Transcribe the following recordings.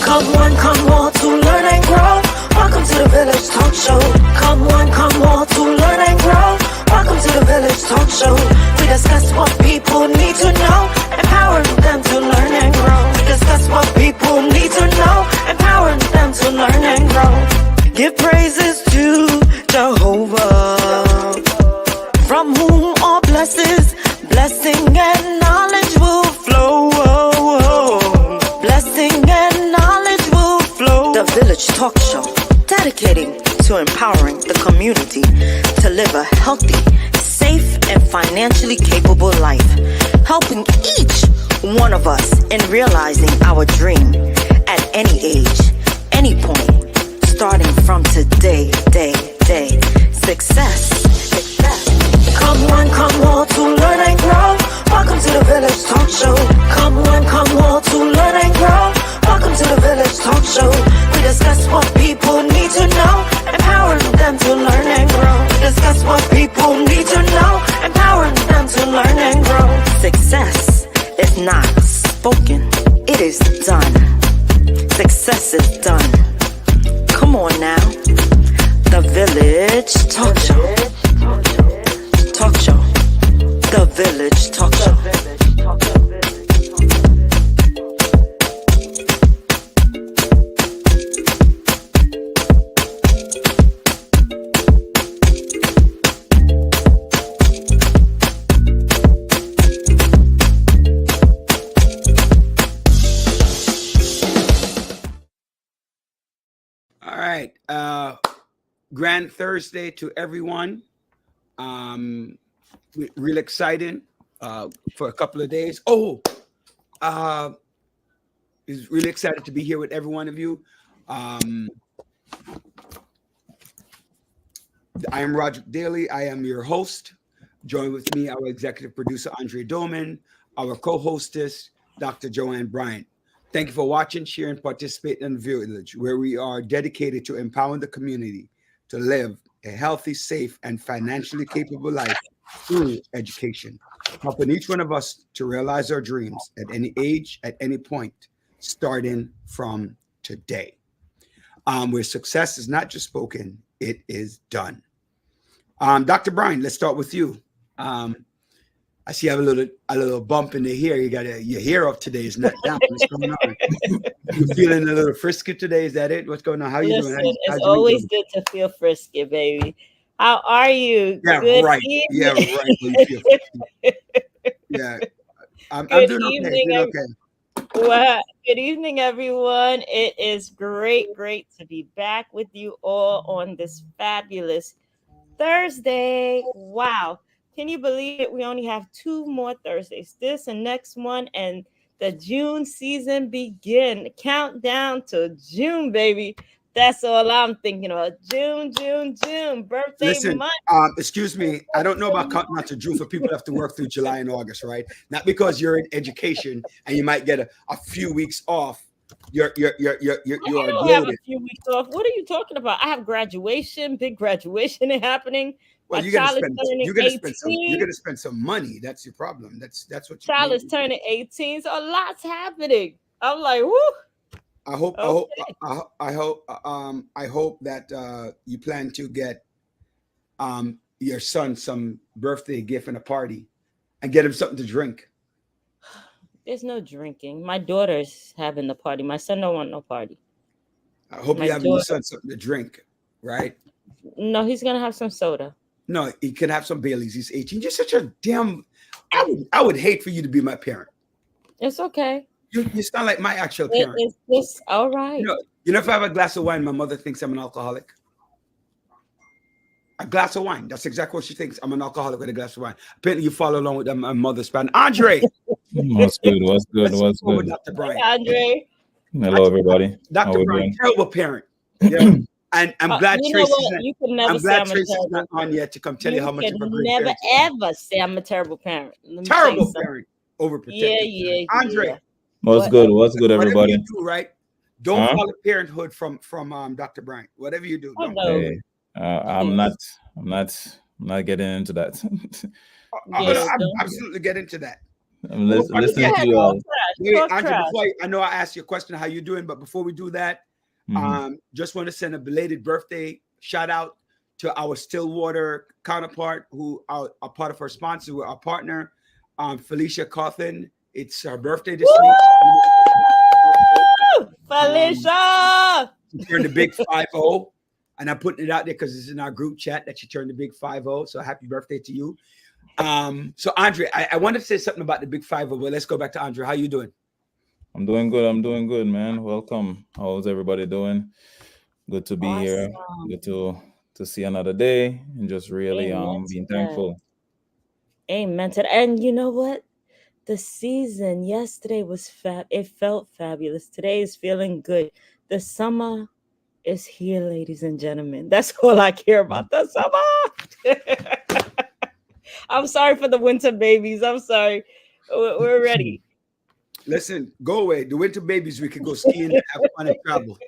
Come one, come all to learn and grow. Welcome to the Village Talk Show. Come one, come all to learn and grow. Welcome to the Village Talk Show. We discuss what people need to know, empowering them to learn and grow. We discuss what people need to know, empowering them to learn and grow. Give praises to Jehovah, from whom all blessings, blessing and knowledge will flow. Blessing and knowledge will flow. The Village Talk Show, dedicating to empowering the community to live a healthy, safe, and financially capable life, helping each one of us in realizing our dream at any age, any point, starting from today, day. Success. Come one, come all to learn and grow. Welcome to the Village Talk Show. Come one, come all to learn and grow. Welcome to the Village Talk Show. We discuss what people need to know, empowering them to learn and grow. We discuss what people need to know, empowering them to learn and grow. Success is not spoken, it is done. Success is done. Come on now. The Village Talk Show. Talk Show. The Village Talk Show. All right. Grand Thursday to everyone. Real exciting for a couple of days. Is really excited to be here with every one of you. I am Roderick Daly. I am your host. Join with me, our executive producer, Andre Doman, our co-hostess, Dr. Joanne Bryant. Thank you for watching, sharing, participating in the Village, where we are dedicated to empowering the community to live a healthy, safe, and financially capable life through education, helping each one of us to realize our dreams at any age, at any point, starting from today. Where success is not just spoken, it is done. Dr. Brian, let's start with you. I see you have a little bump in the hair. You got your hair up today. It's not down. What's going on? You feeling a little frisky today? Is that it? What's going on? How you doing? It's always good to feel frisky, baby. How are you? Yeah, good right. Evening. Yeah, right. You feel frisky. Yeah, I'm doing okay. Doing okay. Well, good evening, everyone. It is great to be back with you all on this fabulous Thursday. Wow. Can you believe it? We only have 2 more Thursdays, this and next one, and the June season begin. Countdown to June, baby. That's all I'm thinking about. June, birthday month. Excuse me. I don't know about counting out to June for people who have to work through July and August, right? Not because you're in education and you might get a few weeks off. You are don't have a few weeks off. What are you talking about? I have graduation, big graduation happening. Well, you're gonna spend some money. That's your problem. That's what your child is turning 18. So a lot's happening. I'm like, whoo. I hope that you plan to get your son some birthday gift and a party and get him something to drink. There's no drinking. My daughter's having the party. My son don't want no party. I hope you have your son something to drink, right? No, he's gonna have some soda. No, he can have some Baileys. He's 18. You're such a damn. I would hate for you to be my parent. It's okay. You sound like my actual parent. It's all right. You know, if I have a glass of wine, my mother thinks I'm an alcoholic. A glass of wine. That's exactly what she thinks. I'm an alcoholic with a glass of wine. Apparently, you follow along with my mother's fan. Andre. What's good? Dr. Brian. Hi, Andre. Hello, everybody. Dr. Brian, terrible parent. Yeah. And I'm glad Tracy's not on yet to come tell you how much of a great never parent. Ever say I'm a terrible parent. Terrible parent. Overprotective. Yeah. Andre. What's good, everybody? Whatever you do, right? Don't follow parenthood from Dr. Bryant. Whatever you do. Hey, I'm not getting into that. I'm absolutely get into that. I'm listening to you all. Talk Andre, trash. I know I asked you a question, how you doing, but before we do that, just want to send a belated birthday shout out to our Stillwater counterpart who are a part of our sponsor, our partner, Felicia Cawthon. It's her birthday this week. Felicia! She turned the big 5-0, and I'm putting it out there because it's in our group chat that she turned the big 5-0. So happy birthday to you. So Andre, I wanted to say something about the big 5-0, but let's go back to Andre. How you doing? I'm doing good, man. Welcome. How's everybody doing? Good to be here. Good to see another day and just really being thankful. Amen to that. And you know what? The season yesterday was it felt fabulous. Today is feeling good. The summer is here, ladies and gentlemen. That's all I care about. The summer. I'm sorry for the winter babies. I'm sorry. We're ready. Listen, go away. The winter babies, we could go skiing and have fun and travel.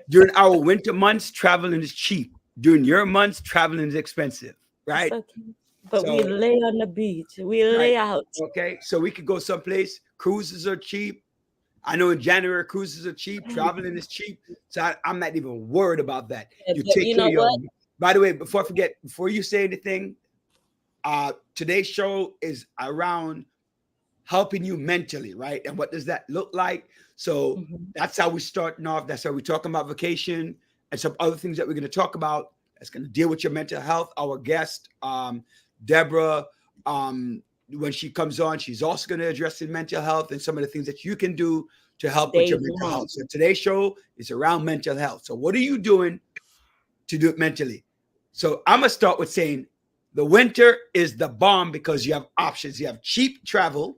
During our winter months, traveling is cheap. During your months, traveling is expensive, right? Okay. But we lay on the beach. We lay out. Okay, so we could go someplace. Cruises are cheap. I know in January, cruises are cheap. Traveling is cheap. So I'm not even worried about that. You know what? By the way, before I forget, before you say anything, today's show is around helping you mentally, right? And what does that look like? So that's how we're starting off. That's how we're talking about vacation and some other things that we're going to talk about. That's going to deal with your mental health. Our guest, Deborah, when she comes on, she's also going to address the mental health and some of the things that you can do to help with your mental health. So today's show is around mental health. So what are you doing to do it mentally? So I'm going to start with saying the winter is the bomb because you have options. You have cheap travel.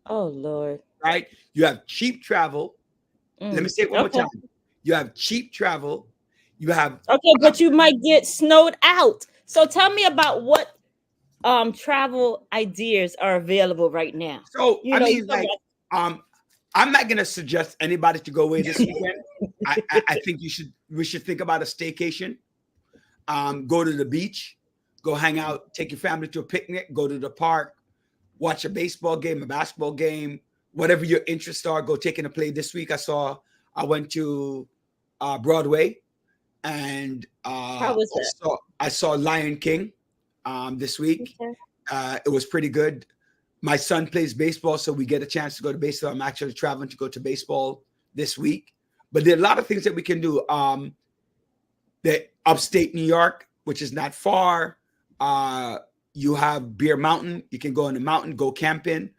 Oh, Lord. Right? You have cheap travel. Let me say it one more time. You have cheap travel. You have... Okay, but you might get snowed out. So tell me about what travel ideas are available right now. So I'm not gonna suggest anybody to go away this weekend. I think we should think about a staycation. Go to the beach, go hang out, take your family to a picnic, go to the park, watch a baseball game, a basketball game, whatever your interests are. Go take in a play. This week I went to Broadway, and how was that? I saw Lion King this week. Okay. It was pretty good. My son plays baseball, so we get a chance to go to baseball. I'm actually traveling to go to baseball this week. But there are a lot of things that we can do. The upstate New York, which is not far. You have Bear Mountain. You can go on the mountain, go camping.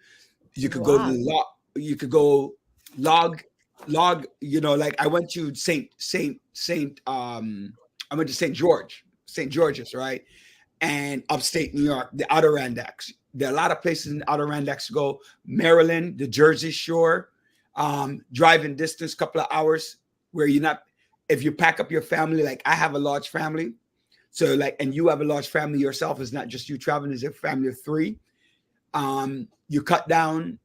You could go to you could go log. You know, like I went to I went to St. George's, right? And upstate New York, the Adirondacks. There are a lot of places in the Adirondacks to go. Maryland, the Jersey Shore, driving distance, couple of hours, where you're not, if you pack up your family, like I have a large family. So like, and you have a large family yourself, it's not just you traveling, it's a family of 3. You cut down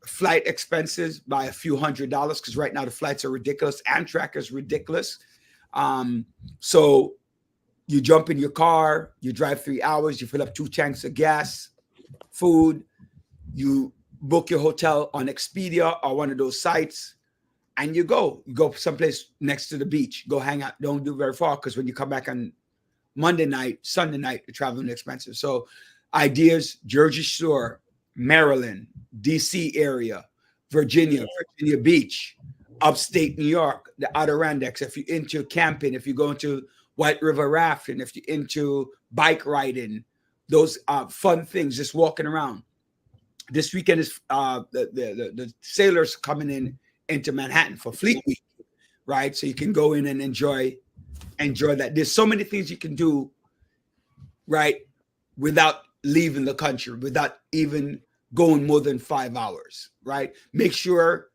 flight expenses by a few $100s because right now the flights are ridiculous. Amtrak is ridiculous. So you jump in your car, you drive 3 hours, you fill up 2 tanks of gas, food, you book your hotel on Expedia or one of those sites, and you go someplace next to the beach, go hang out. Don't do very far because when you come back on Monday night, Sunday night, the traveling is expensive. So ideas, Jersey Shore, Maryland, DC area, Virginia Beach, upstate New York, the Adirondacks. If you're into camping, if you go into White River rafting, if you're into bike riding, those fun things, just walking around. This weekend is the sailors coming into Manhattan for Fleet Week, right? So you can go in and enjoy that. There's so many things you can do, right, without leaving the country, without even going more than 5 hours, right? Make sure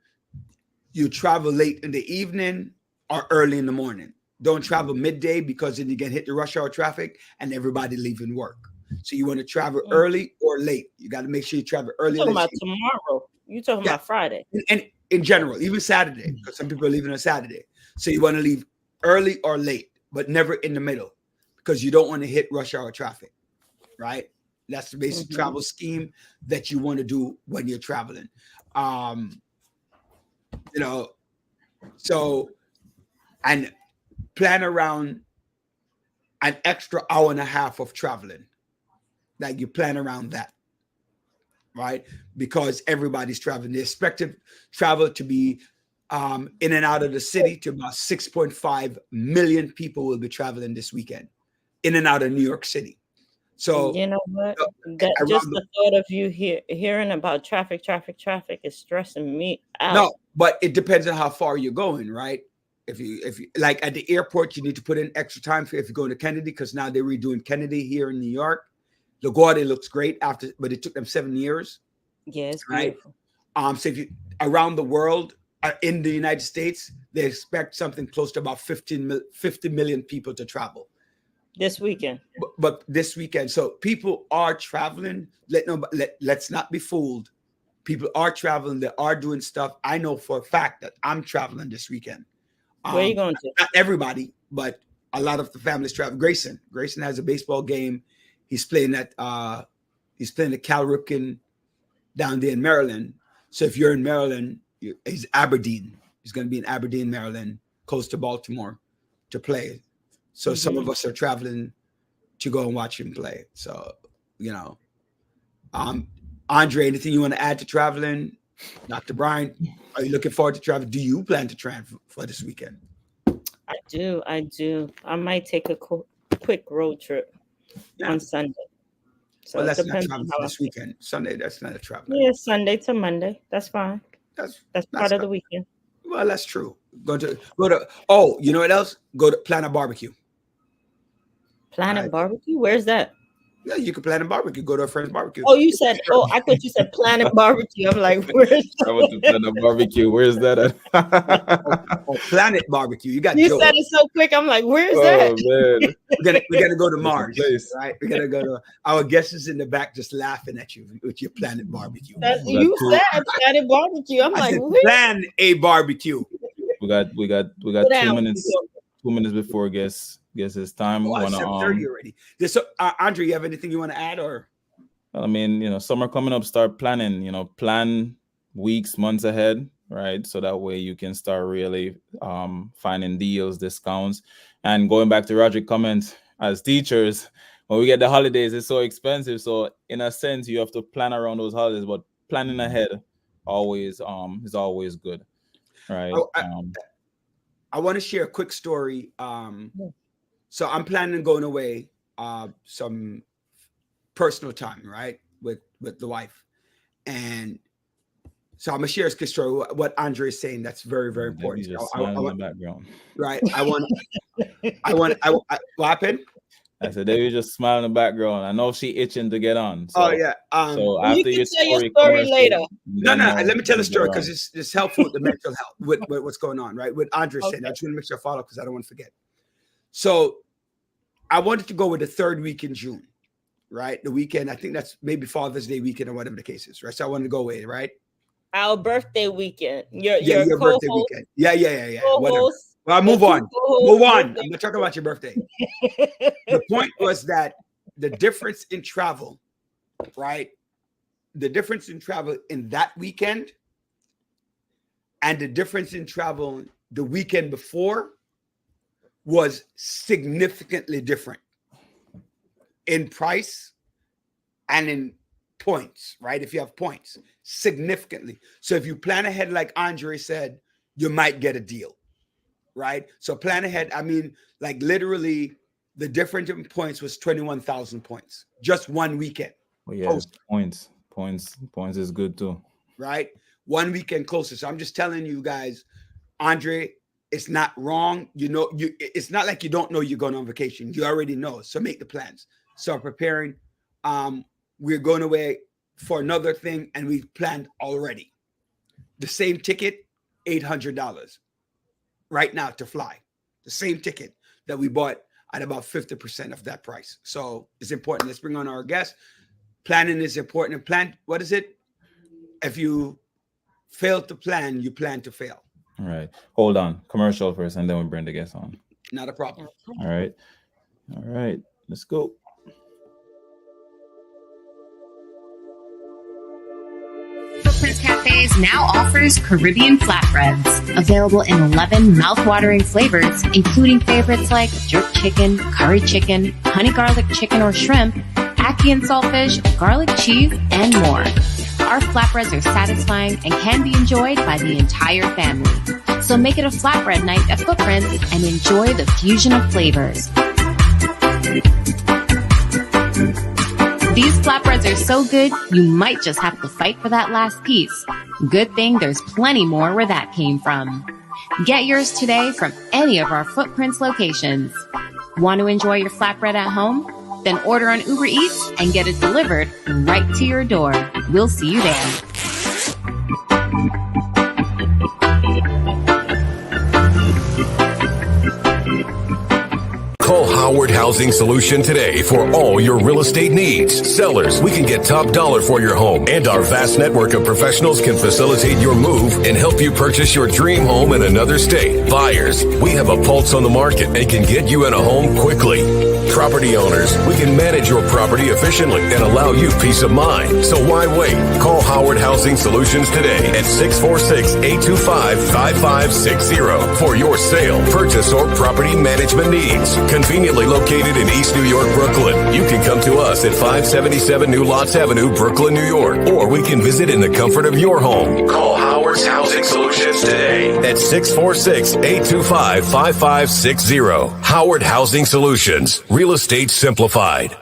you travel late in the evening or early in the morning. Don't travel midday because then you get hit the rush hour traffic and everybody leaving work. So you want to travel early or late. You got to make sure you travel early. You're talking about tomorrow. You're talking about Friday. And in general, even Saturday, because some people are leaving on Saturday. So you want to leave early or late, but never in the middle because you don't want to hit rush hour traffic, right? That's the basic travel scheme that you want to do when you're traveling. So and plan around an extra hour and a half of traveling. Like you plan around that, right? Because everybody's traveling. They expect travel to be in and out of the city to about 6.5 million people will be traveling this weekend in and out of New York City. So you know what? Just the thought of you hearing about traffic is stressing me out. No, but it depends on how far you're going, right? If you like at the airport, you need to put in extra time if you're going to Kennedy, because now they're redoing Kennedy here in New York. LaGuardia looks great but it took them 7 years. Yeah, it's right. Beautiful. So if you around the world, in the United States, they expect something close to about 50 million people to travel this weekend. But this weekend, so people are traveling. Let's not be fooled. People are traveling. They are doing stuff. I know for a fact that I'm traveling this weekend. Where are you going to? Not everybody, but a lot of the families travel. Grayson has a baseball game. He's playing at the Cal Ripken down there in Maryland. So if you're in Maryland, he's Aberdeen. He's going to be in Aberdeen, Maryland, close to Baltimore, to play. So some of us are traveling to go and watch him play. So, Andre, anything you want to add to traveling? Dr. Brian, are you looking forward to travel? Do you plan to travel for this weekend? I do. I might take a quick road trip on Sunday. So well, that's not traveling for this weekend. Sunday, that's not a travel. Yeah, Sunday to Monday. That's fine. That's part of the weekend. Well, that's true. Go to. Oh, you know what else? Go to Planet Barbecue. Planet Barbecue? Where's that? Yeah, you can plan a barbecue. Go to a friend's barbecue. Oh, you said. Oh, I thought you said Planet Barbecue. I'm like, where's that? I went to Planet Barbecue. Where's that at? Planet Barbecue. You got. You said it so quick. I'm like, where's that? Man. we gotta go to Mars, right? We gotta go to. Our guest is in the back, just laughing at you with your Planet Barbecue. You said Planet Barbecue. I'm like, plan a barbecue. We got 2 minutes. 2 minutes before guess his time. Oh, 7:30 already. So, Andre, you have anything you want to add, or? I mean, summer coming up. Start planning. Plan weeks, months ahead, right? So that way you can start really finding deals, discounts, and going back to Roderick's comment. As teachers, when we get the holidays, it's so expensive. So in a sense, you have to plan around those holidays. But planning ahead is always good, right? I want to share a quick story. So I'm planning on going away some personal time, right, with the wife. And so I'm going to share a quick story. What Andre is saying, that's very, very important. Just smile in the background. Right. What happened? I said, they just smile in the background. I know she itching to get on. So, oh, yeah. So after you can tell your story later. No. Let me tell the story because it's helpful with the mental health, with what's going on, right? With Andre saying, I just want to make sure I follow because I don't want to forget. So I wanted to go with the third week in June, right? The weekend, I think that's maybe Father's Day weekend or whatever the case is, right? So I wanted to go away, right? Our birthday weekend. Your birthday weekend. Yeah. Whatever. Well, move on. I'm not talking about your birthday. The point was that the difference in travel, right? The difference in travel in that weekend and the difference in travel the weekend before was significantly different in price and in points, right? If you have points, significantly. So if you plan ahead, like Andre said, you might get a deal. Right. So plan ahead. I mean, like literally the difference in points was 21,000 points. Just one weekend. Well, yeah, points is good too. Right. One weekend closer. So I'm just telling you guys, Andre, it's not wrong. It's not like you don't know you're going on vacation. You already know. So make the plans. Start preparing. We're going away for another thing and we've planned already. The same ticket, $800. Right now to fly, the same ticket that we bought at about 50% of that price. So it's important. Let's bring on our guest. Planning is important. And plan, what is it? If you fail to plan, you plan to fail. All right. Hold on. Commercial first, and then we bring the guest on. Not a problem. All right. Let's go. Footprints Cafes now offers Caribbean flatbreads, available in 11 mouth-watering flavors, including favorites like jerk chicken, curry chicken, honey garlic chicken or shrimp, ackee and saltfish, garlic cheese, and more. Our flatbreads are satisfying and can be enjoyed by the entire family. So make it a flatbread night at Footprints and enjoy the fusion of flavors. These flatbreads are so good, you might just have to fight for that last piece. Good thing there's plenty more where that came from. Get yours today from any of our Footprints locations. Want to enjoy your flatbread at home? Then order on Uber Eats and get it delivered right to your door. We'll see you there. Call Howard Housing Solution today for all your real estate needs. Sellers, we can get top dollar for your home, and our vast network of professionals can facilitate your move and help you purchase your dream home in another state. Buyers, we have a pulse on the market and can get you in a home quickly. Property owners, we can manage your property efficiently and allow you peace of mind. So why wait? Call Howard Housing Solutions today at 646-825-5560 for your sale, purchase, or property management needs. Conveniently located in East New York, Brooklyn. You can come to us at 577 New Lots Avenue, Brooklyn, New York, or we can visit in the comfort of your home. Call Howard's Housing Solutions today at 646-825-5560. Howard Housing Solutions. Real estate simplified.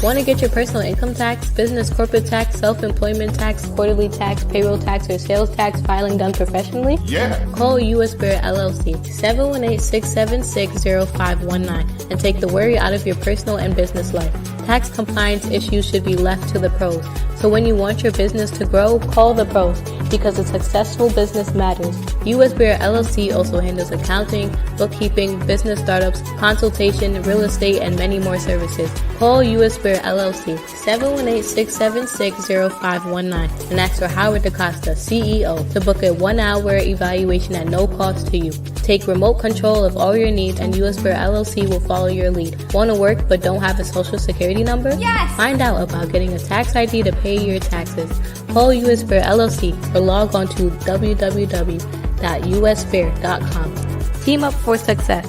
Want to get your personal income tax, business corporate tax, self-employment tax, quarterly tax, payroll tax, or sales tax filing done professionally? Yeah. Call U.S. Bear LLC 718-676-0519 and take the worry out of your personal and business life. Tax compliance issues should be left to the pros. So when you want your business to grow, call the pros because a successful business matters. U.S. Bear LLC also handles accounting, bookkeeping, business startups, consultation, real estate, and many more services. Call U.S. Bear LLC 718-676-0519 and ask for Howard DaCosta, CEO, to book a 1-hour evaluation at no cost to you. Take remote control of all your needs and U.S. Bear LLC will follow your lead. Want to work but don't have a social security number? Yes! Find out about getting a tax ID to pay your taxes. Call U.S. Bear LLC or log on to www.usbear.com. Team up for success.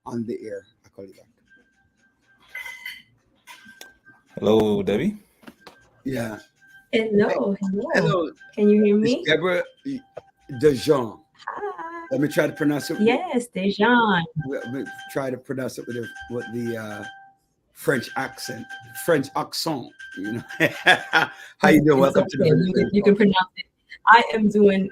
On the air. I'll call you back. Hello, Debbie. Yeah. Hello. Hello. Can you hear me? It's Deborah Dejean. Hi. Let me try to pronounce it. Yes, Dejan. Let me try to pronounce it with the French accent. You know. How you doing? Welcome to the. You can pronounce it. I am doing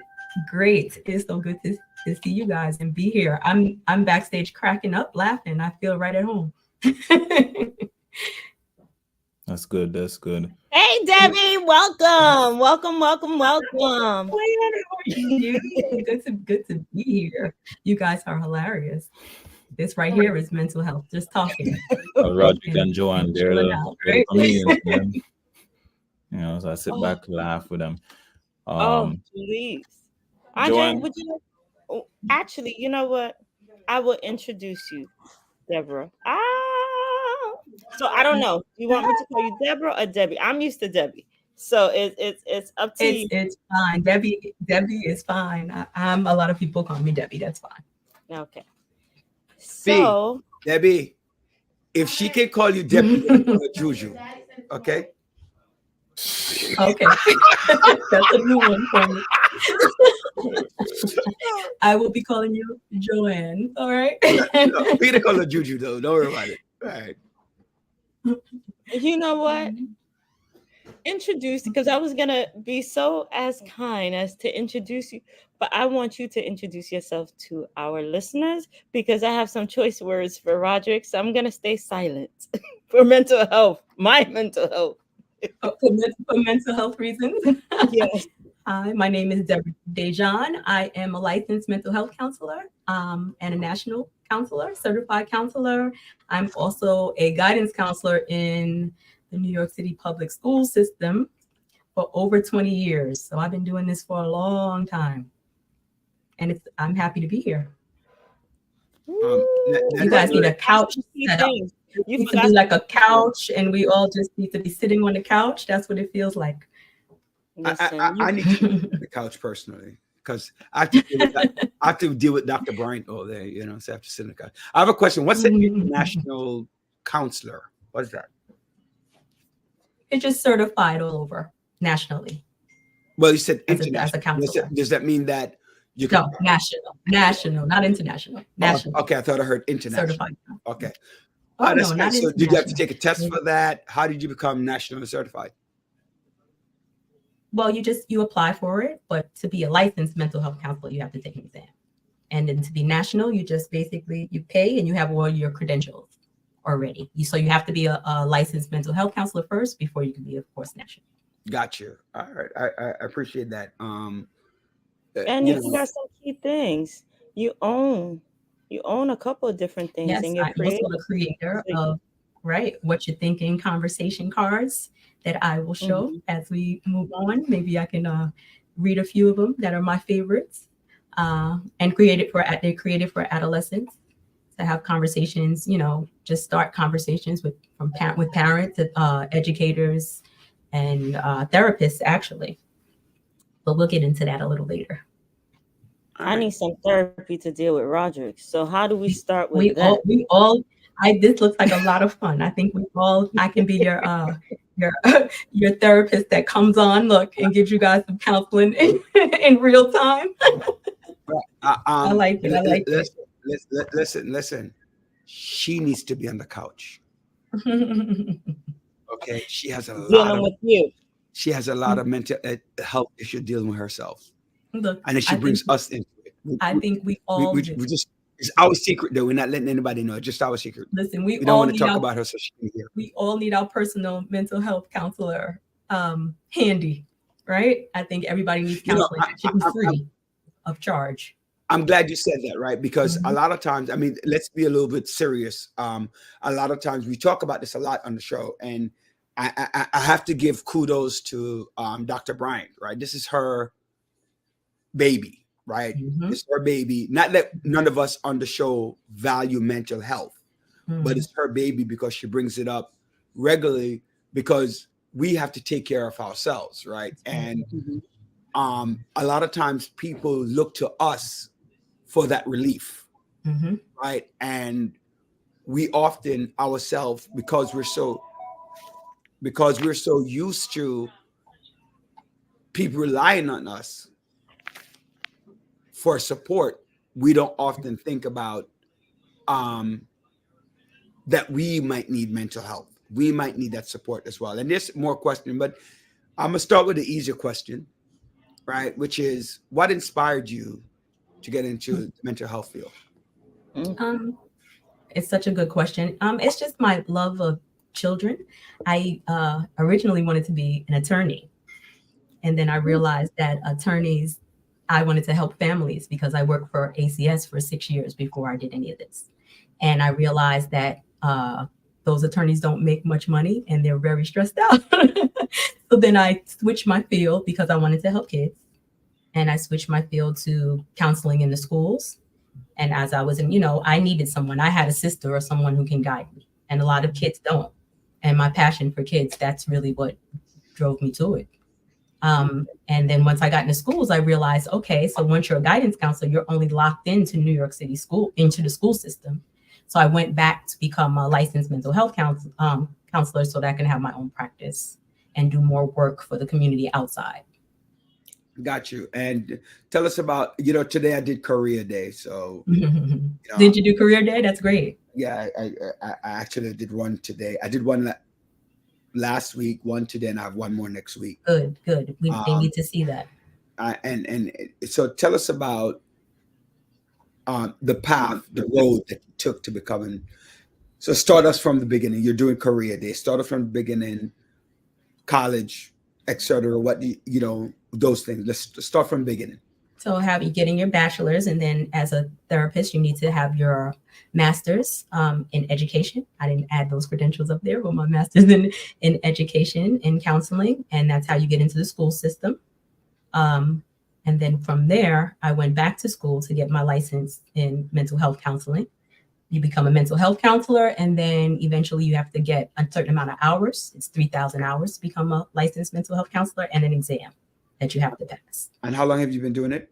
great. It's so good to see you guys and be here. I'm backstage cracking up, laughing. I feel right at home. That's good. That's good. Hey, Debbie, welcome. Welcome. How are you? Good to be here. You guys are hilarious. This right here is mental health. Just talking. Roderick and Joanne, they're the comedians, man. You know, so I sit back, laugh with them. Please. Andre, would you actually, you know what? I will introduce you, Deborah. So I don't know. You want me to call you Deborah or Debbie? I'm used to Debbie. So it's up to you. It's fine. Debbie is fine. A lot of people call me Debbie. That's fine. Okay. So Debbie, if she can call you Debbie, call her Juju. Okay. Okay. That's a new one for me. I will be calling you Joanne. All right. No, we gonna call her Juju though. Don't worry about it. All right. You know what? Introduce, because I was gonna be so as kind as to introduce you, but I want you to introduce yourself to our listeners because I have some choice words for Roderick, so I'm gonna stay silent for mental health, my mental health. For mental health reasons. Yes. Hi, my name is Deborah Dejan. I am a licensed mental health counselor and a national counselor, certified counselor. I'm also a guidance counselor in the New York City public school system for over 20 years. So I've been doing this for a long time. And I'm happy to be here. You guys need a couch set up. You need to do like a couch and we all just need to be sitting on the couch. That's what it feels like. Listen, I need to get on the couch personally because I have to deal with I have to deal with Dr. Bryant all day, you know, so I have to sit in the couch. I have a question. What's an international counselor? What is that? It's just certified all over nationally. Well, you said As a international. counselor. Does that mean that you can? No, national, not international. National. Okay, I thought I heard international. Certified. Okay. Oh, That's no, good. not So did you have to international. take a test for that? How did you become nationally certified? Well, you apply for it, but to be a licensed mental health counselor, you have to take an exam. And then to be national, you just basically, you pay and you have all your credentials already. So you have to be a licensed mental health counselor first before you can be, of course, national. Got you. All right. I appreciate that. and you you know, got some key things. You own a couple of different things, Yes, and you're I'm also the creator of What You're Thinking conversation cards that I will show as we move on. Maybe I can read a few of them that are my favorites. And they're created for adolescents to have conversations, you know, just start conversations with parents, educators, and therapists, actually. But we'll get into that a little later. I need some therapy to deal with Roderick. So how do we start with that? This looks like a lot of fun. I think I can be your your therapist that comes on, look, and gives you guys some counseling in real time. I like it. Listen. She needs to be on the couch. Okay, she has a She has a lot of mental health issues dealing with herself. Look, and then she brings us into it. I think we all do. We just, it's our secret though. We're not letting anybody know. It's just our secret. Listen, we don't want to talk about her so she can hear. We all need our personal mental health counselor handy, right? I think everybody needs counseling. It should be free of charge. I'm glad you said that, right? Because a lot of times, I mean, let's be a little bit serious. A lot of times we talk about this a lot on the show, and I have to give kudos to Dr. Bryant, right? This is her baby, right? It's her baby. Not that none of us on the show value mental health, but it's her baby because she brings it up regularly because we have to take care of ourselves, right? And a lot of times people look to us for that relief, right? And we often ourselves, because we're so used to people relying on us for support, we don't often think about that we might need mental health. We might need that support as well. And there's more questions, but I'm gonna start with the easier question, right? Which is, what inspired you to get into the mental health field? It's such a good question. It's just my love of children. I originally wanted to be an attorney. And then I realized that I wanted to help families because I worked for ACS for 6 years before I did any of this. And I realized that those attorneys don't make much money and they're very stressed out. So then I switched my field because I wanted to help kids. And I switched my field to counseling in the schools. And as I was I needed someone. I had a sister or someone who can guide me. And a lot of kids don't. And my passion for kids, that's really what drove me to it. And then once I got into schools, I realized, okay, so once you're a guidance counselor, you're only locked into New York City into the school system. So I went back to become a licensed mental health counselor so that I can have my own practice and do more work for the community outside. Got you. And tell us about, today I did Career Day. So did you do Career Day? That's great. Yeah, I actually did one today. I did one last week, one today, and I have one more next week. Good. They need to see that. And so tell us about the path, the road that you took to becoming. So start us from the beginning. You're doing Career Day. Start us from the beginning, college, etc. What those things. Let's start from the beginning. So getting your bachelor's, and then as a therapist, you need to have your master's in education. I didn't add those credentials up there, but my master's in education in counseling, and that's how you get into the school system. And then from there, I went back to school to get my license in mental health counseling. you become a mental health counselor, and then eventually you have to get a certain amount of hours. It's 3,000 hours to become a licensed mental health counselor, and an exam that you have to pass. And how long have you been doing it?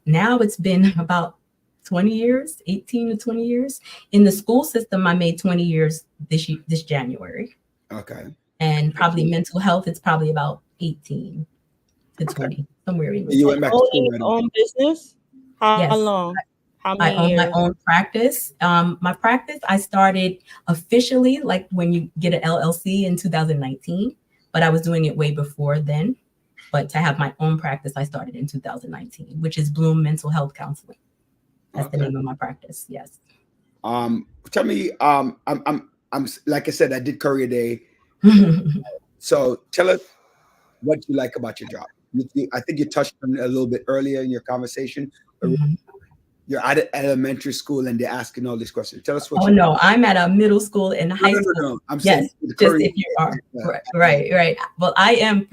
Now it's been about 20 years, 18 to 20 years. In the school system, I made 20 years this January. Okay. And probably mental health, it's probably about 18 to 20, somewhere in You went back to school Owning right your away. own business? How Yes. long? How I many own years? my own practice. My practice, I started officially like when you get an LLC in 2019, but I was doing it way before then. But to have my own practice, I started in 2019, which is Bloom Mental Health Counseling. That's the name of my practice. Yes. Tell me, I'm like I said, I did Career Day. So tell us what you like about your job. I think you touched on it a little bit earlier in your conversation. You're at elementary school and they're asking all these questions. Tell us what. Oh no, I'm at a middle school and high school. No. I'm yes, saying just if you are right. Well, I'm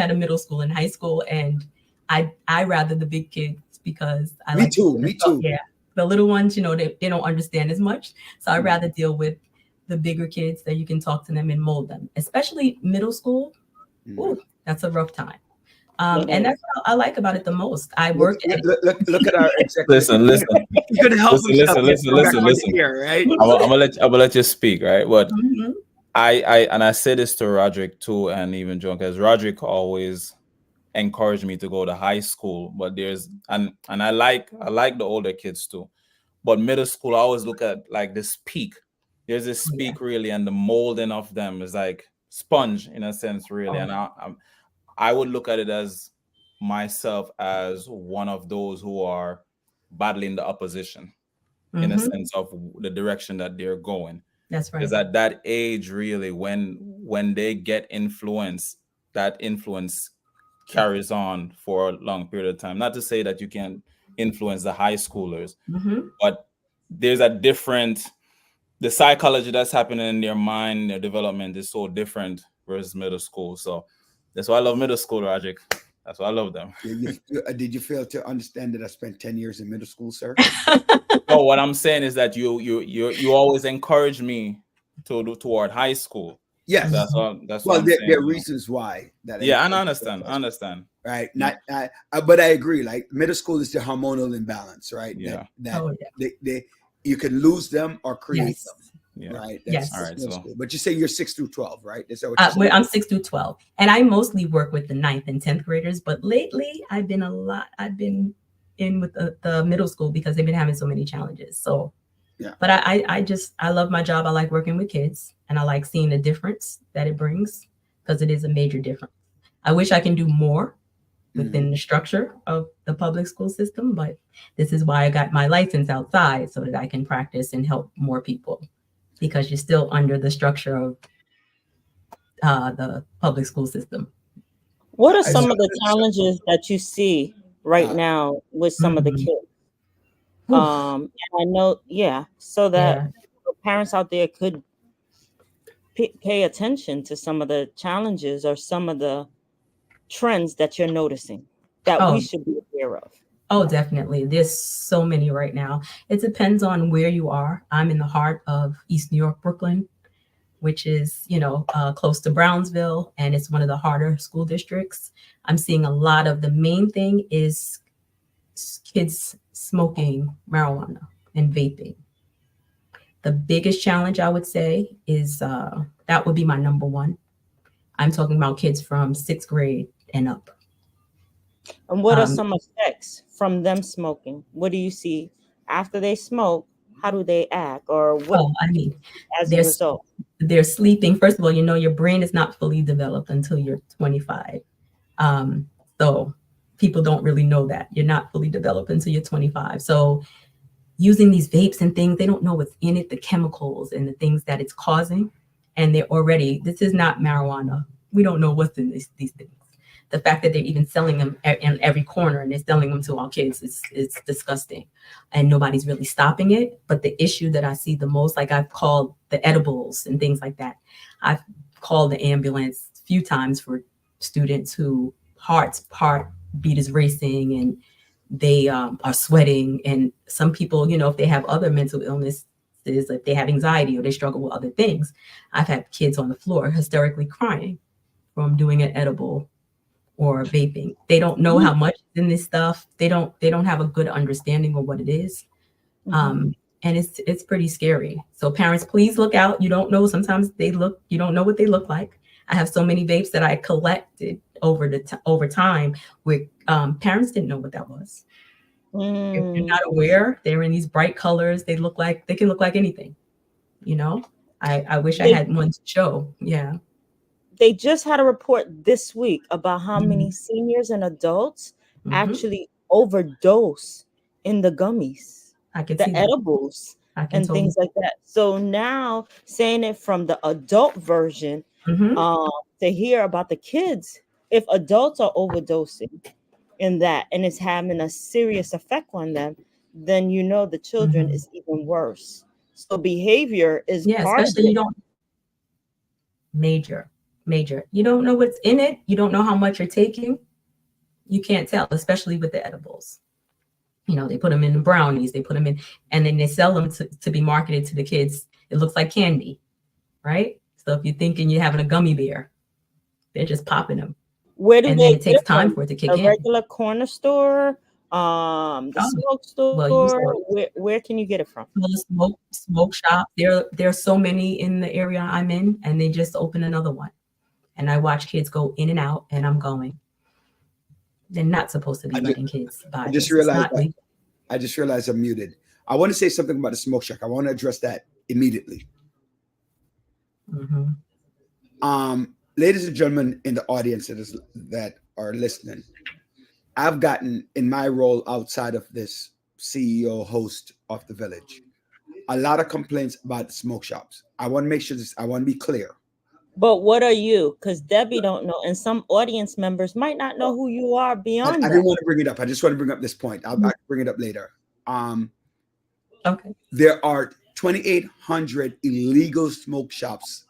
at a middle school and high school, and I rather the big kids because I me too. Yeah, the little ones, you know, they don't understand as much, so I rather deal with the bigger kids that you can talk to them and mold them, especially middle school. Ooh, that's a rough time. And that's what I like about it the most. I work. Look at our executive. Listen. You're gonna help Listen. Here, right? I'm gonna let you speak, right? But I say this to Roderick too, and even John, because Roderick always encouraged me to go to high school. But and I like the older kids too, but middle school I always look at like this peak. There's this peak really, and the molding of them is like sponge in a sense, really, and I would look at it as myself as one of those who are battling the opposition in a sense of the direction that they're going. That's right. Because at that age, really, when they get influence, that influence carries on for a long period of time. Not to say that you can influence the high schoolers, but there's the psychology that's happening in their mind, their development is so different versus middle school. So that's why I love middle school, Rajic. That's why I love them. Did you fail to understand that I spent 10 years in middle school, sir? No, what I'm saying is that you always encourage me toward high school. Yes, that's what I'm saying. There are reasons why that. Yeah, and I understand. Right, but I agree. Like middle school is the hormonal imbalance, right? Yeah. You can lose them or create them. Yeah. Right. Yes. All right. But you say you're 6 through 12, right? Is that what you're saying? I'm 6 through 12, and I mostly work with the 9th and 10th graders. But lately, I've been in with the middle school because they've been having so many challenges. So, yeah. But I love my job. I like working with kids, and I like seeing the difference that it brings because it is a major difference. I wish I can do more within the structure of the public school system, but this is why I got my license outside so that I can practice and help more people. Because you're still under the structure of the public school system. What are some of the challenges that you see right now with some of the kids? And I know, so that parents out there could pay attention to some of the challenges or some of the trends that you're noticing that we should be aware of. Oh, definitely. There's so many right now. It depends on where you are. I'm in the heart of East New York, Brooklyn, which is, close to Brownsville, and it's one of the harder school districts. I'm seeing a lot of the main thing is kids smoking marijuana and vaping. The biggest challenge I would say is that would be my number one. I'm talking about kids from 6th grade and up. And what are some effects from them smoking? What do you see after they smoke? How do they act, or what? As a result, they're sleeping. First of all, your brain is not fully developed until you're 25. So people don't really know that you're not fully developed until you're 25. So using these vapes and things, they don't know what's in it, the chemicals and the things that it's causing, and this is not marijuana. We don't know what's in these things. The fact that they're even selling them in every corner and they're selling them to our kids is disgusting, and nobody's really stopping it. But the issue that I see the most, like I've called the edibles and things like that. I've called the ambulance a few times for students who heartbeat is racing and they are sweating. And some people, you know, if they have other mental illnesses, if they have anxiety or they struggle with other things, I've had kids on the floor hysterically crying from doing an edible or vaping. They don't know how much is in this stuff. They don't have a good understanding of what it is. And it's pretty scary. So parents, please look out. You don't know. Sometimes you don't know what they look like. I have so many vapes that I collected over time where parents didn't know what that was. If you're not aware, they're in these bright colors. They can look like anything, you know. I wish I had one to show. Yeah. They just had a report this week about how many seniors and adults actually overdose in the gummies, the edibles, and things like that. So now saying it from the adult version, to hear about the kids, if adults are overdosing in that and it's having a serious effect on them, then you know the children is even worse. So behavior is part especially of it. Major. You don't know what's in it. You don't know how much you're taking. You can't tell, especially with the edibles. You know, they put them in the brownies, they put them in, and then they sell them to be marketed to the kids. It looks like candy, right? So if you're thinking you're having a gummy bear, they're just popping them. Where do and they then it takes time for it to kick in. A regular corner store, the smoke store. Where can you get it from? The smoke shop. There's so many in the area I'm in, and they just open another one. And I watch kids go in and out, and I'm going. They're not supposed to be letting kids buy. I just realized I'm muted. I want to say something about the smoke shack. I want to address that immediately. Ladies and gentlemen in the audience that are listening, I've gotten, in my role outside of this CEO host of the village, a lot of complaints about the smoke shops. I want to make sure I want to be clear. But what are you? Because Debbie don't know, and some audience members might not know who you are beyond I didn't want to bring it up. I just want to bring up this point. I'll bring it up later. Okay. There are 2,800 illegal smoke shops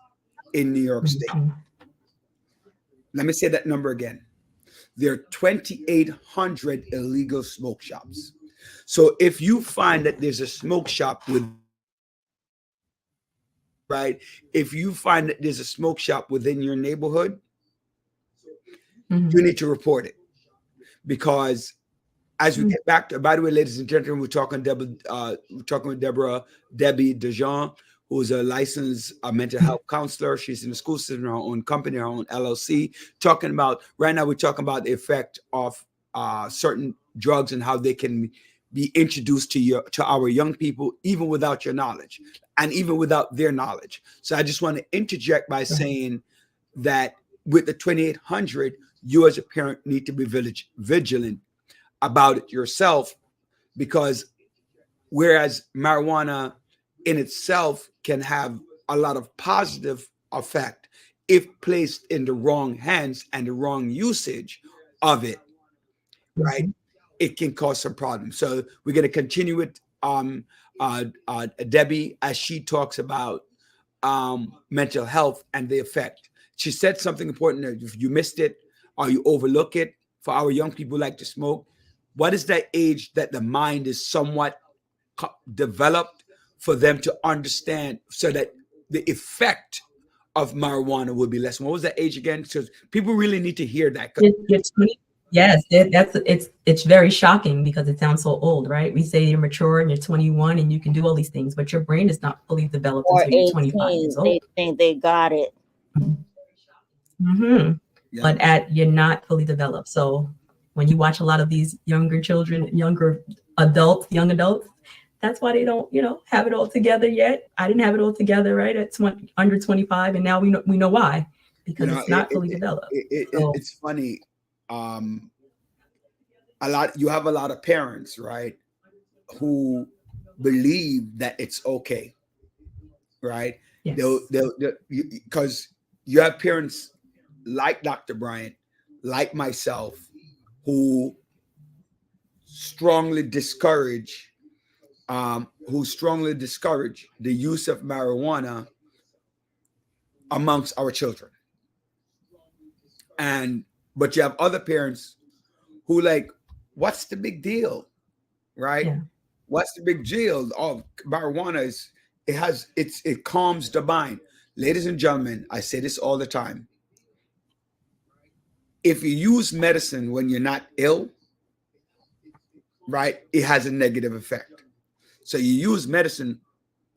in New York State. Let me say that number again. There are 2,800 illegal smoke shops. So if you find that there's a smoke shop if you find that there's a smoke shop within your neighborhood, you need to report it. Because as we get back to, by the way, ladies and gentlemen, we're talking with Debbie DeJean, who is a licensed mental health counselor. She's in the school system, her own company, her own LLC. Right now, we're talking about the effect of certain drugs and how they can be introduced to our young people, even without your knowledge and even without their knowledge. So I just want to interject by saying that with the 2,800, you as a parent need to be vigilant about it yourself, because whereas marijuana in itself can have a lot of positive effect if placed in the wrong hands and the wrong usage of it, right? It can cause some problems. So we're going to continue with Debbie as she talks about mental health and the effect. She said something important. If you missed it or you overlook it, for our young people who like to smoke, what is that age that the mind is somewhat developed for them to understand, so that the effect of marijuana would be less? What was that age again? So people really need to hear that. Yes, it's very shocking because it sounds so old, right? We say you're mature and you're 21 and you can do all these things, but your brain is not fully developed until you're 25 years old. They think they got it. Yeah. But you're not fully developed. So when you watch a lot of these young adults, that's why they don't, have it all together yet. I didn't have it all together, right? At under 25, and now we know why, because it's not fully developed. It's funny. You have a lot of parents, right, who believe that it's okay, right? Yes. Because you have parents like Dr. Bryant, like myself, who strongly discourage the use of marijuana amongst our children. But you have other parents who what's the big deal, right? Yeah. What's the big deal of marijuana? Is it calms the mind. Ladies and gentlemen, I say this all the time. If you use medicine when you're not ill, right, it has a negative effect. So you use medicine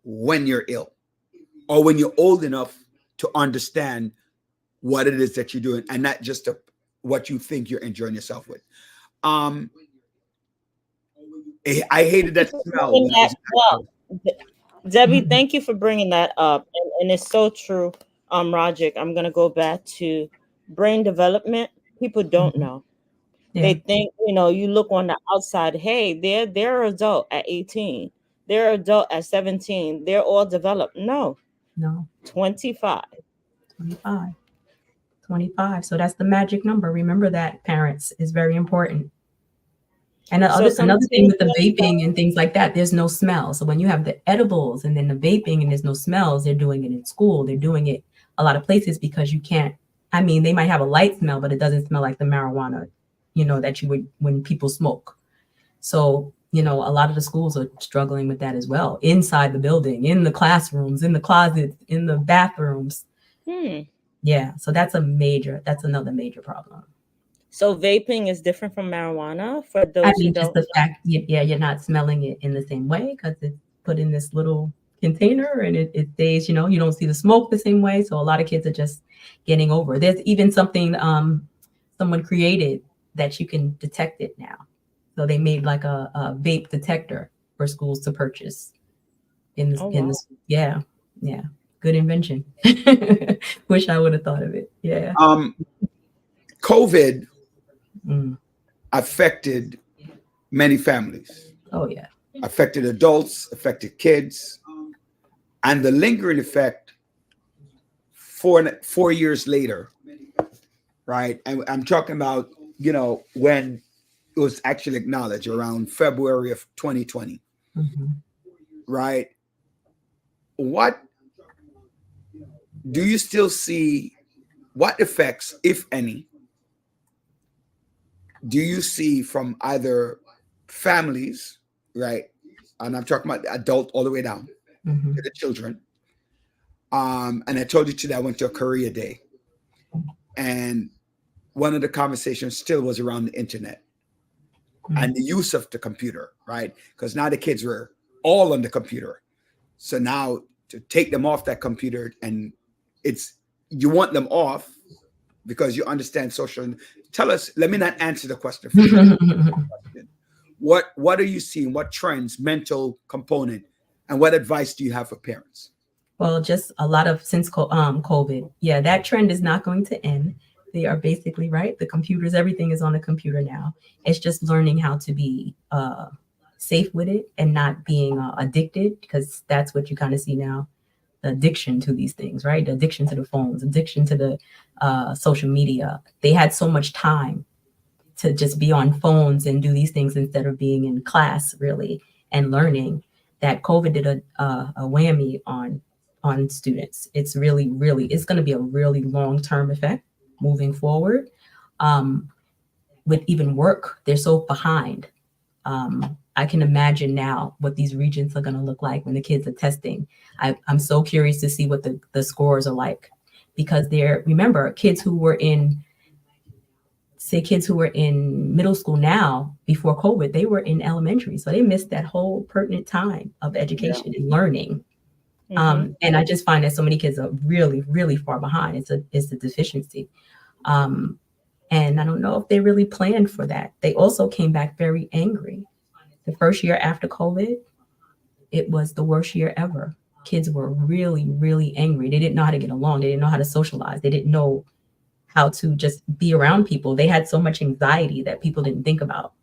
when you're ill or when you're old enough to understand what it is that you're doing and not just what you think you're enjoying yourself with. I hated that smell. Debbie, thank you for bringing that up. And it's so true. Rajic, I'm going to go back to brain development. People don't know. Yeah. They think, you look on the outside, hey, they're adult at 18. They're adult at 17. They're all developed. No. 25. 25. So that's the magic number. Remember that, parents, is very important. And another thing with the vaping and things like that, there's no smell. So when you have the edibles and then the vaping and there's no smells, they're doing it in school. They're doing it a lot of places because you can't. I mean, they might have a light smell, but it doesn't smell like the marijuana, that you would when people smoke. So, a lot of the schools are struggling with that as well. Inside the building, in the classrooms, in the closets, in the bathrooms. Yeah. So that's another major problem. So vaping is different from marijuana for those who don't. Just the fact, you're not smelling it in the same way because it's put in this little container and it stays, you don't see the smoke the same way. So a lot of kids are just getting over. There's even something someone created that you can detect it now. So they made like a vape detector for schools to purchase in yeah. Good invention. Wish I would have thought of it. Yeah. COVID affected many families. Oh yeah. Affected adults, affected kids, and the lingering effect 4 years later, right? And I'm talking about, when it was actually acknowledged around February of 2020, right? What do you still see? What effects, if any, do you see from either families, right? And I'm talking about the adult all the way down to the children. And I told you today I went to a Korea day. And one of the conversations still was around the internet and the use of the computer, right? Because now the kids were all on the computer. So now to take them off that computer, and you want them off because you understand social. Tell us, let me not answer the question. What are you seeing? What trends, mental component, and what advice do you have for parents? Well, just a lot of since COVID. Yeah, that trend is not going to end. They are basically right. The computers, everything is on the computer now. It's just learning how to be safe with it and not being addicted, because that's what you kind of see now. The addiction to these things, right? The addiction to the phones, addiction to the social media. They had so much time to just be on phones and do these things instead of being in class, really, and learning, that COVID did a whammy on students. It's really, it's going to be a really long-term effect moving forward. With even work, they're so behind. I can imagine now what these regions are going to look like when the kids are testing. I'm so curious to see what the scores are like, because remember, kids who were in middle school now before COVID, they were in elementary. So they missed that whole pertinent time of education and learning. And I just find that so many kids are really, really far behind. It's a deficiency. And I don't know if they really planned for that. They also came back very angry. The first year after COVID, it was the worst year ever. Kids were really, really angry. They didn't know how to get along. They didn't know how to socialize. They didn't know how to just be around people. They had so much anxiety that people didn't think about.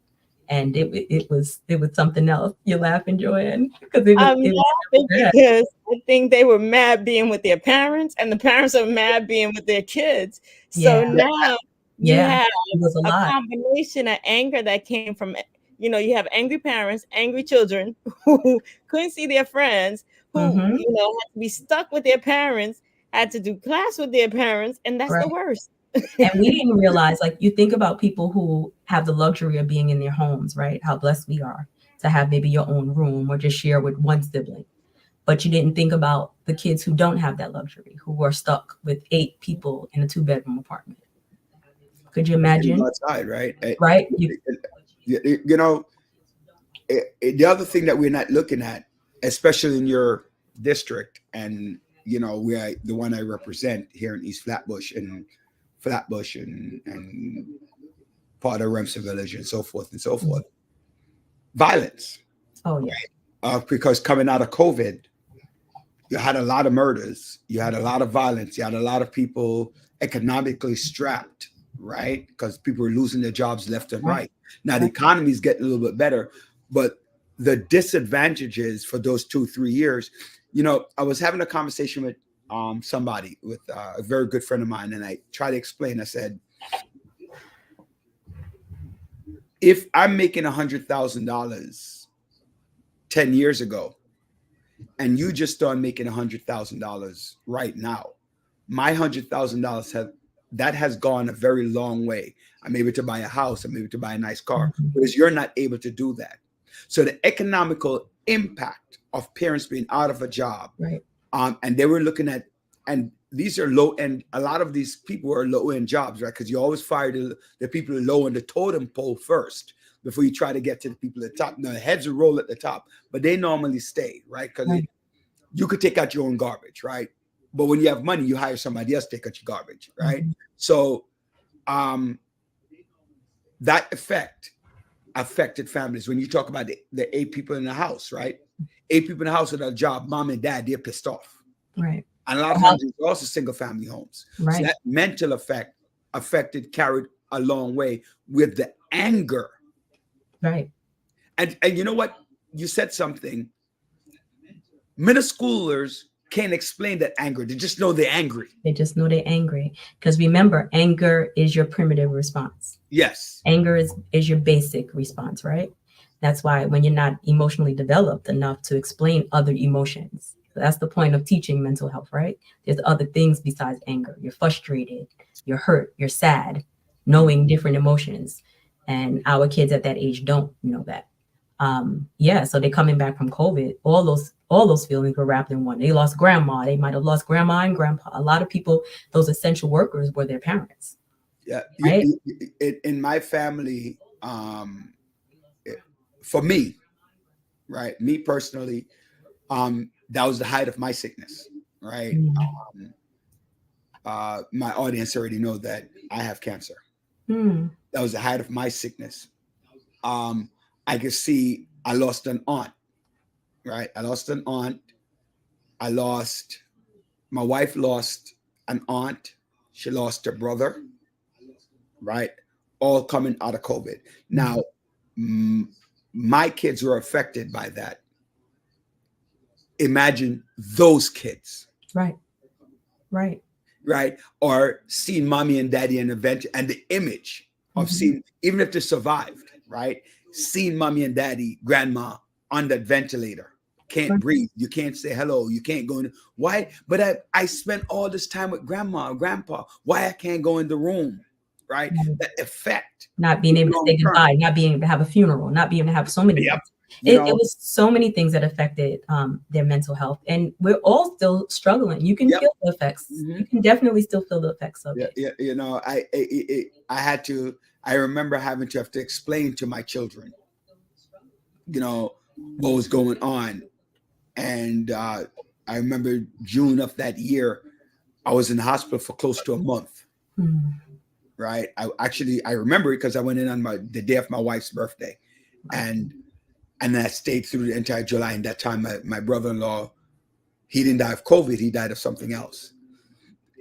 And it was something else. You're laughing, Joanne? I'm laughing because I think they were mad being with their parents, and the parents are mad being with their kids. So now you have a combination of anger that came from, you have angry parents, angry children who couldn't see their friends, who had to be stuck with their parents, had to do class with their parents, and that's the worst. And we didn't realize, like, you think about people who have the luxury of being in their homes, right? How blessed we are to have maybe your own room or just share with one sibling. But you didn't think about the kids who don't have that luxury, who are stuck with 8 people in a 2-bedroom apartment. Could you imagine? Outside, right? Right. You know, the other thing that we're not looking at, especially in your district, and you know, where the one I represent here in East Flatbush and part of Remsen Village and so forth and so forth. Violence. Oh yeah. Right? Because coming out of COVID, you had a lot of murders, you had a lot of violence, you had a lot of people economically strapped, right? Because people were losing their jobs left and right. Now the economy is getting a little bit better, but the disadvantages for those 2-3 years, you know, I was having a conversation with somebody, with a very good friend of mine, and I tried to explain. I said, if I'm making $100,000 10 years ago, and you just start making $100,000 right now, my $100,000 has gone a very long way. I'm able to buy a house, I'm able to buy a nice car, because you're not able to do that. So the economical impact of parents being out of a job, right? And they were looking at, and these are low end. A lot of these people are low end jobs, right? Because you always fire the people who are low on the totem pole first before you try to get to the people at the top. Now the heads will roll at the top, but they normally stay, right? Because you could take out your own garbage, right? But when you have money, you hire somebody else to take out your garbage, right? So that affected families. When you talk about the 8 people in the house, right? 8 people in the house without a job, mom and dad, they're pissed off. Right. And a lot of times it's also single family homes. Right. So that mental effect carried a long way with the anger. Right. And you know what? You said something. Middle schoolers can't explain that anger. They just know they're angry. They just know they're angry. Because remember, anger is your primitive response. Yes. Anger is your basic response, right? That's why when you're not emotionally developed enough to explain other emotions, that's the point of teaching mental health, right? There's other things besides anger. You're frustrated, you're hurt, you're sad, knowing different emotions. And our kids at that age don't know that. So they're coming back from COVID. All those feelings were wrapped in one. They lost grandma. They might have lost grandma and grandpa. A lot of people, those essential workers, were their parents. Yeah. Right? In my family, for me, right, me personally, that was the height of my sickness, right? My audience already know that I have cancer. That was the height of my sickness. I could see I lost an aunt, right? I lost an aunt. My wife lost an aunt. She lost her brother, right? All coming out of COVID. Now, my kids were affected by that. Imagine those kids. Right. Or seeing mommy and daddy in an event, and the image of seeing, even if they survived, right? Seeing mommy and daddy, grandma on that ventilator, can't breathe. You can't say hello. You can't go in. Why? But I spent all this time with grandma and grandpa. Why I can't go in the room, right? That effect. Not being able to say goodbye, not being able to have a funeral, not being able to have so many things. It was so many things that affected their mental health. And we're all still struggling. You can feel the effects. You can definitely still feel the effects of it. Yeah, you know, I remember having to explain to my children, you know, what was going on. And I remember June of that year, I was in the hospital for close to a month. Right. I remember it because I went in on the day of my wife's birthday. And I stayed through the entire July. And that time, my brother-in-law, he didn't die of COVID. He died of something else.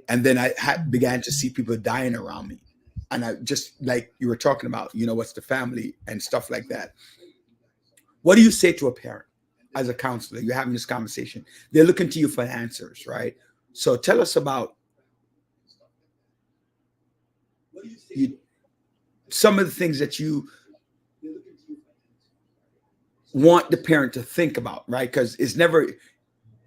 And then I began to see people dying around me. And I just, like you were talking about, you know, what's the family and stuff like that. What do you say to a parent as a counselor? You're having this conversation. They're looking to you for answers, right? So tell us about some of the things that you want the parent to think about, right? Because it's never,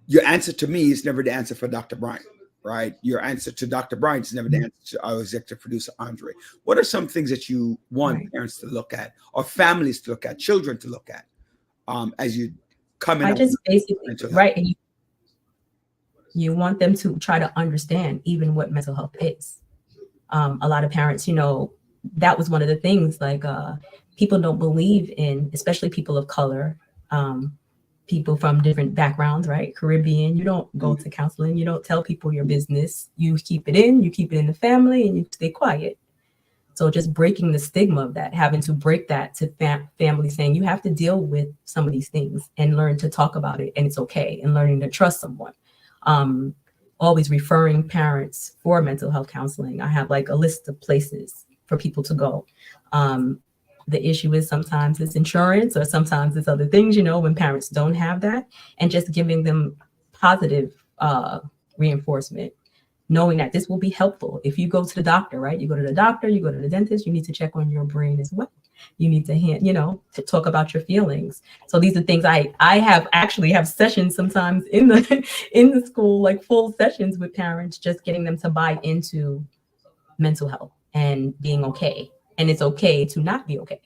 your answer to me is never the answer for Dr. Bryant. right? Your answer to Dr. Bryant's never the answer to our executive producer, Andre. What are some things that you want parents to look at, or families to look at, children to look at, as you come in? I just basically, right. And you want them to try to understand even what mental health is. A lot of parents, that was one of the things, like people don't believe in, especially people of color, people from different backgrounds, right? Caribbean, you don't go to counseling, you don't tell people your business, you keep it in the family, and you stay quiet. So just breaking the stigma of that, having to break that to family, saying you have to deal with some of these things and learn to talk about it, and it's okay, and learning to trust someone. Always referring parents for mental health counseling. I have like a list of places for people to go. The issue is sometimes it's insurance, or sometimes it's other things, when parents don't have that, and just giving them positive reinforcement, knowing that this will be helpful. If you go to the doctor, right? You go to the doctor, you go to the dentist, you need to check on your brain as well. You need to, to talk about your feelings. So these are things I actually have sessions sometimes in the school, like full sessions with parents, just getting them to buy into mental health and being okay. And it's okay to not be okay,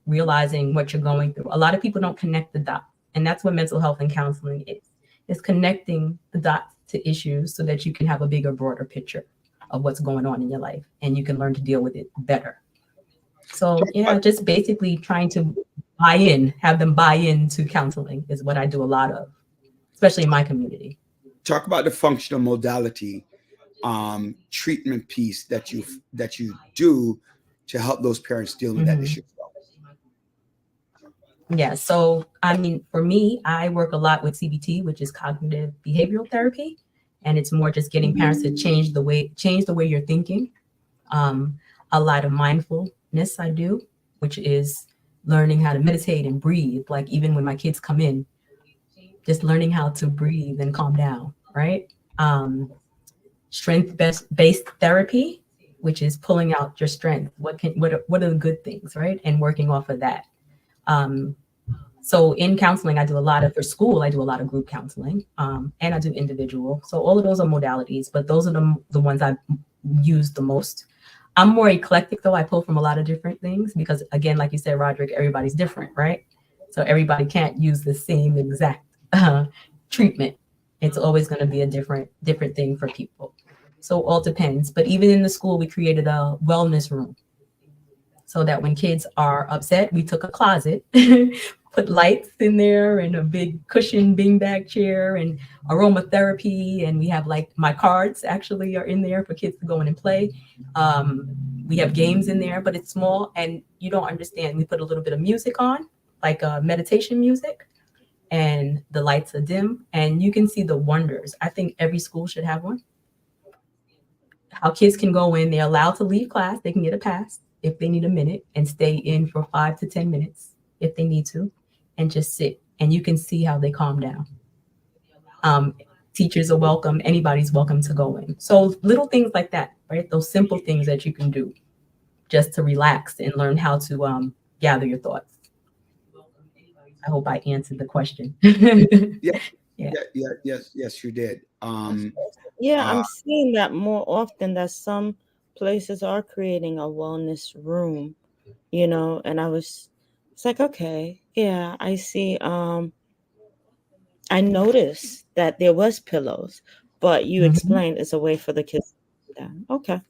realizing what you're going through. A lot of people don't connect the dots. And that's what mental health and counseling is. It's connecting the dots to issues so that you can have a bigger, broader picture of what's going on in your life, and you can learn to deal with it better. So just basically trying to have them buy into counseling is what I do a lot of, especially in my community. Talk about the functional modality treatment piece that you do to help those parents deal with that issue. Yeah, so for me, I work a lot with CBT, which is cognitive behavioral therapy, and it's more just getting parents to change the way you're thinking. A lot of mindfulness I do, which is learning how to meditate and breathe. Like even when my kids come in, just learning how to breathe and calm down, right? Strength-based therapy, which is pulling out your strength. What are the good things, right? And working off of that. So in counseling, for school, I do a lot of group counseling, and I do individual. So all of those are modalities, but those are the ones I use the most. I'm more eclectic, though. I pull from a lot of different things because, again, like you said, Roderick, everybody's different, right? So everybody can't use the same exact treatment. It's always going to be a different thing for people. So it all depends. But even in the school, we created a wellness room so that when kids are upset, we took a closet, put lights in there and a big cushion beanbag chair and aromatherapy. And we have my cards actually are in there for kids to go in and play. We have games in there, but it's small and you don't understand. We put a little bit of music on, like meditation music, and the lights are dim and you can see the wonders. I think every school should have one. How kids can go in, they're allowed to leave class. They can get a pass if they need a minute and stay in for 5 to 10 minutes if they need to, and just sit. And you can see how they calm down. Teachers are welcome. Anybody's welcome to go in. So little things like that, right? Those simple things that you can do just to relax and learn how to gather your thoughts. I hope I answered the question. Yes, you did. I'm seeing that more often, that some places are creating a wellness room, and it's like, okay, yeah, I see. I noticed that there was pillows, but you explained it's a way for the kids to okay.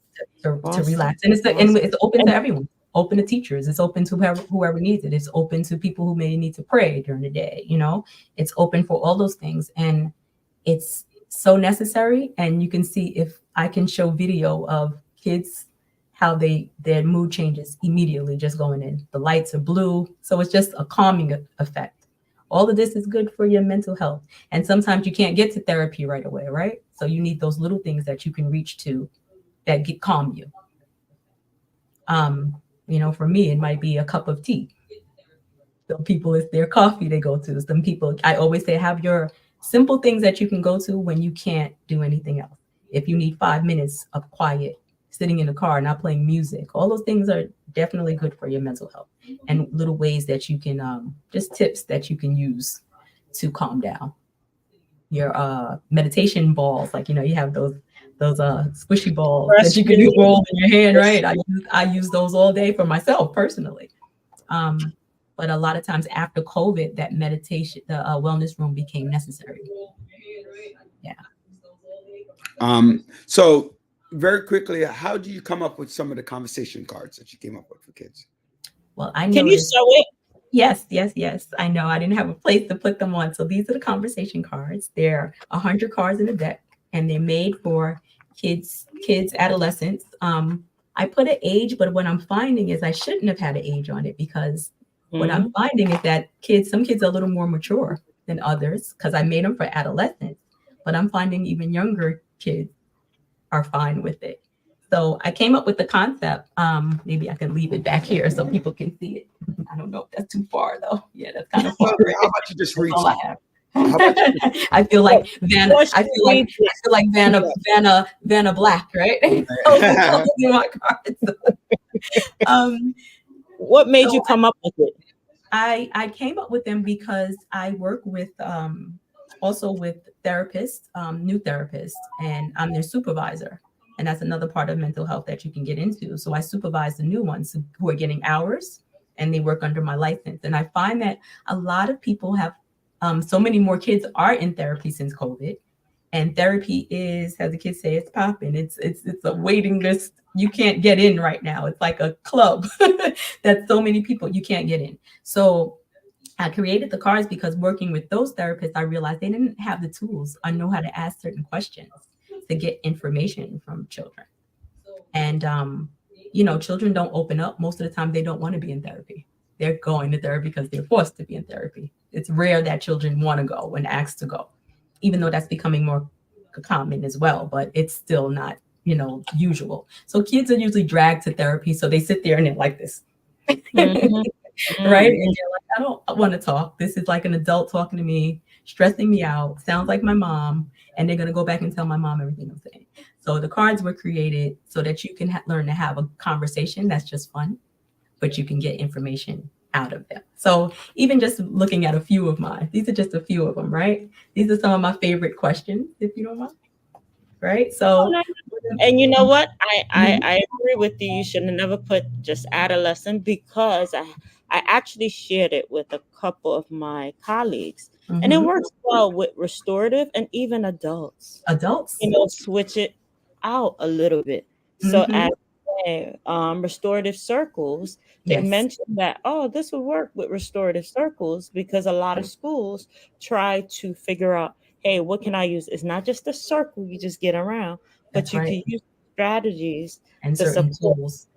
To relax. And it's open to everyone, open to teachers. It's open to whoever needs it. It's open to people who may need to pray during the day. It's open for all those things. And it's so necessary. And you can see, if I can show video of kids, how their mood changes immediately just going in. The lights are blue. So it's just a calming effect. All of this is good for your mental health. And sometimes you can't get to therapy right away, right? So you need those little things that you can reach to that calm you. For me, it might be a cup of tea. Some people, it's their coffee they go to. Some people, I always say, have your simple things that you can go to when you can't do anything else. If you need 5 minutes of quiet, sitting in the car, not playing music, all those things are definitely good for your mental health. And little ways that you can, just tips that you can use to calm down. meditation balls, like you have those squishy balls that you can do roll in your hand, right? I use those all day for myself personally. But a lot of times after COVID, that meditation, the wellness room became necessary. Yeah. So very quickly, how do you come up with some of the conversation cards that you came up with for kids? Well, I Can you show it? Yes. I know I didn't have a place to put them on. So these are the conversation cards. They're 100 cards in a deck, and they're made for kids, adolescents. I put an age, but what I'm finding is I shouldn't have had an age on it, because what I'm finding is that some kids are a little more mature than others, because I made them for adolescents, but I'm finding even younger kids are fine with it. So I came up with the concept. Maybe I can leave it back here so people can see it. I don't know if that's too far though. Yeah, that's kind of far. How about you just reach? I feel like Vanna. I feel like Vanna Black, right? My cards. What made you come up with it? I came up with them because I work with also with therapists, new therapists, and I'm their supervisor. And that's another part of mental health that you can get into. So I supervise the new ones who are getting hours, and they work under my license. And I find that a lot of people have, so many more kids are in therapy since COVID. And therapy is, as the kids say, it's popping. It's a waiting list. You can't get in right now. It's like a club that so many people, you can't get in. So I created the cards because working with those therapists, I realized they didn't have the tools. I know how to ask certain questions to get information from children. And, children don't open up. Most of the time, they don't want to be in therapy. They're going to therapy because they're forced to be in therapy. It's rare that children want to go when asked to go, even though that's becoming more common as well, but it's still not, usual. So kids are usually dragged to therapy. So they sit there and they're like this, right? And they're like, I don't want to talk. This is like an adult talking to me, stressing me out, sounds like my mom. And they're going to go back and tell my mom everything I'm saying. So the cards were created so that you can learn to have a conversation that's just fun, but you can get information out of them. So even just looking at a few of mine, these are just a few of them, right? These are some of my favorite questions, if you don't mind. Right. So, and you know what? I agree with you. You should have never put just adolescent, because I actually shared it with a couple of my colleagues, and it works well with restorative and even adults. Switch it out a little bit. So as restorative circles, they mentioned that, this will work with restorative circles, because a lot of schools try to figure out, hey, what can I use? It's not just a circle you just get around, but you can use strategies and to certain support tools.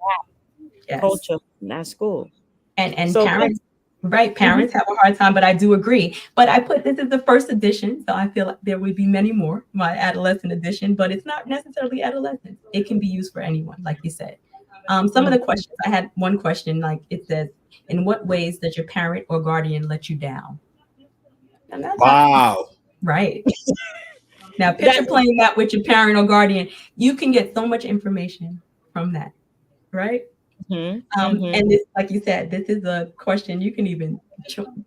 Culture in that school. And so parents, parents have a hard time, but I do agree. But I put, this is the first edition, so I feel like there would be many more, my adolescent edition, but it's not necessarily adolescent. It can be used for anyone, like you said. Some of the questions, I had one question, like it says, in what ways does your parent or guardian let you down? Wow. Right. Now, picture playing that with your parent or guardian. You can get so much information from that, right? And this, like you said, this is a question you can even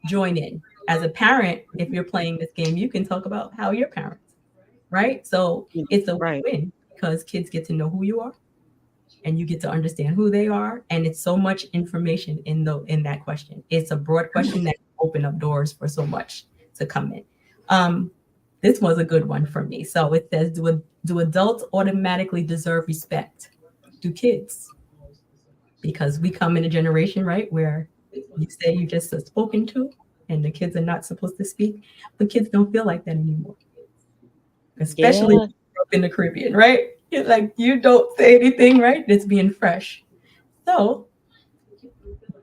join in. As a parent, if you're playing this game, you can talk about how your parents, right? So it's a win, because kids get to know who you are, and you get to understand who they are. And it's so much information in that question. It's a broad question that can open up doors for so much to come in. This was a good one for me. So it says, do adults automatically deserve respect? Do kids? Because we come in a generation, right, where you say you just are spoken to and the kids are not supposed to speak, but kids don't feel like that anymore. Especially in the Caribbean, right? It's like, you don't say anything, right? It's being fresh. So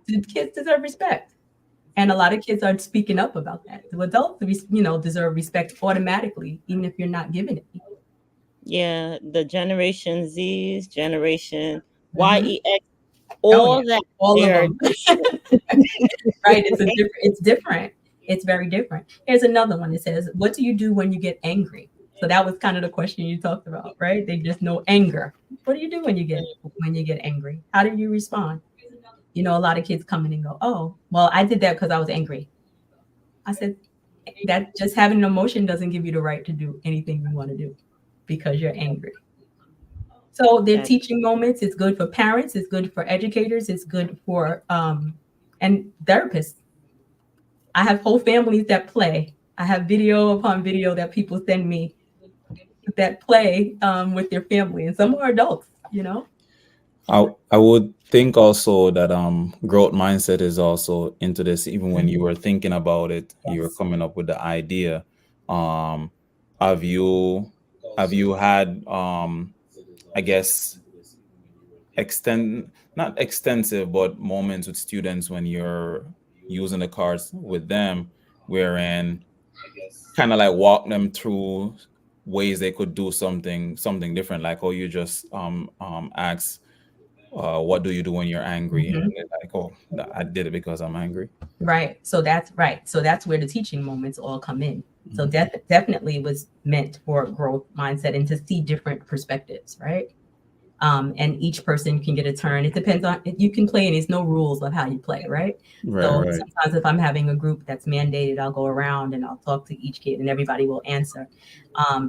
do kids deserve respect? And a lot of kids are speaking up about that. The adults, deserve respect automatically, even if you're not giving it. Yeah, the Generation Z's, Generation YEX, all of them. Right, it's different. It's very different. Here's another one that says, what do you do when you get angry? So that was kind of the question you talked about, right? They just know anger. What do you do when you get angry? How do you respond? A lot of kids come in and go, oh, well, I did that because I was angry. I said, that just having an emotion doesn't give you the right to do anything you want to do because you're angry. So they're teaching moments. It's good for parents. It's good for educators. It's good for and therapists. I have whole families that play. I have video upon video that people send me that play with their family, and some are adults, you know. I would think also that growth mindset is also into this. Even when you were thinking about it, you were coming up with the idea. Have you had I guess not extensive, but moments with students when you're using the cards with them, wherein kind of like walk them through ways they could do something different, like, oh, you just ask, what do you do when you're angry? And they're like, oh, I did it because I'm angry. Right. So that's right. So that's where the teaching moments all come in. So definitely was meant for growth mindset and to see different perspectives, right? And each person can get a turn. It depends on, you can play, and there's no rules of how you play, right? So sometimes if I'm having a group that's mandated, I'll go around and I'll talk to each kid and everybody will answer.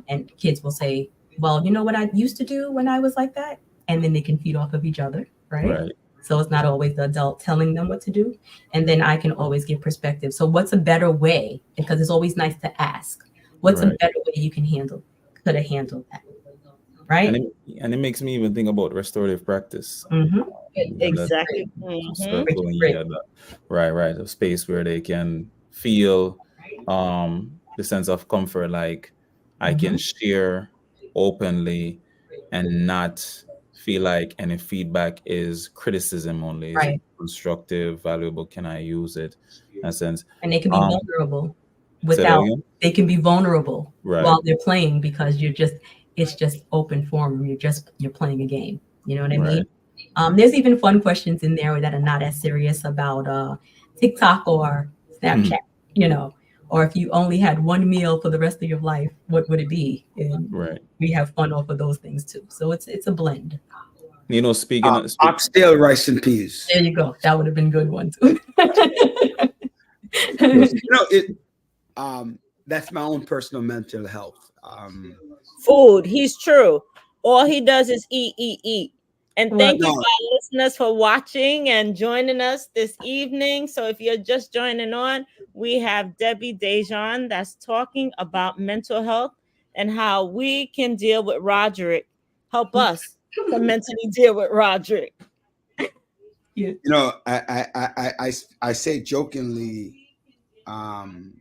And kids will say, well, you know what I used to do when I was like that? And then they can feed off of each other, right? So it's not always the adult telling them what to do. And then I can always give perspective. So what's a better way? Because it's always nice to ask, what's a better way you can could have handled that? Right. And it makes me even think about restorative practice. Exactly. Right. A space where they can feel the sense of comfort, like I can share openly and not feel like any feedback is criticism only. Is it constructive, valuable? Can I use it? In a sense. And they can be vulnerable they can be vulnerable while they're playing, because it's just open forum. You're playing a game. You know what I mean? There's even fun questions in there that are not as serious about TikTok or Snapchat, you know, or if you only had one meal for the rest of your life, what would it be? And we have fun off of those things too. So it's a blend. You know, speaking of oxtail, rice and peas. There you go. That would have been a good one too. You know, that's my own personal mental health. Food. He's true. All he does is eat. And thank you, our listeners, for watching and joining us this evening. So if you're just joining on, we have Debbie Dejan that's talking about mental health and how we can deal with Roderick. Help us to mentally deal with Roderick. You know, I say jokingly about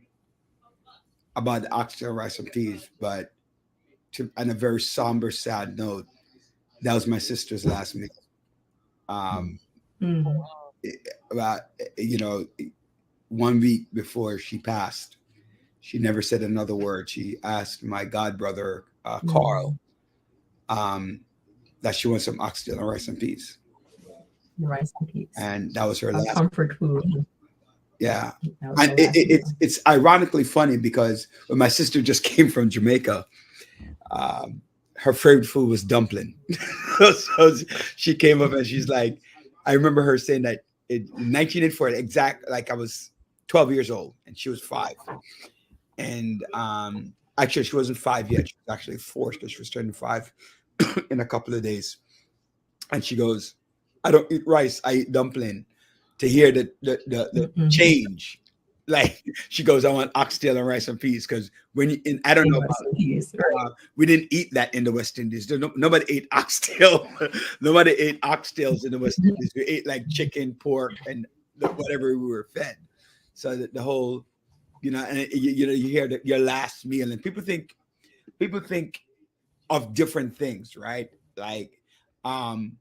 the oxtail, rice and peas, but on a very somber, sad note, that was my sister's last meal. About, you know, 1 week before she passed, she never said another word. She asked my godbrother, Carl, that she wants some oxtail and rice and peas. Rice and peas. And that was her last comfort food. Yeah. And it's ironically funny because when my sister just came from Jamaica, her favorite food was dumpling. So she came up and she's like, I remember her saying that in 1984, exact, like I was 12 years old and she was 5. And actually, she wasn't 5 yet. She was actually 4 because she was turning 5 in a couple of days. And she goes, I don't eat rice, I eat dumpling. To hear the change, like she goes, I want oxtail and rice and peas, because I don't know about we didn't eat that in the West Indies. Nobody ate oxtail. Nobody ate oxtails in the West Indies. We ate like chicken, pork, and whatever we were fed. So the whole, you know, and you hear your last meal, and people think of different things, right? Like, and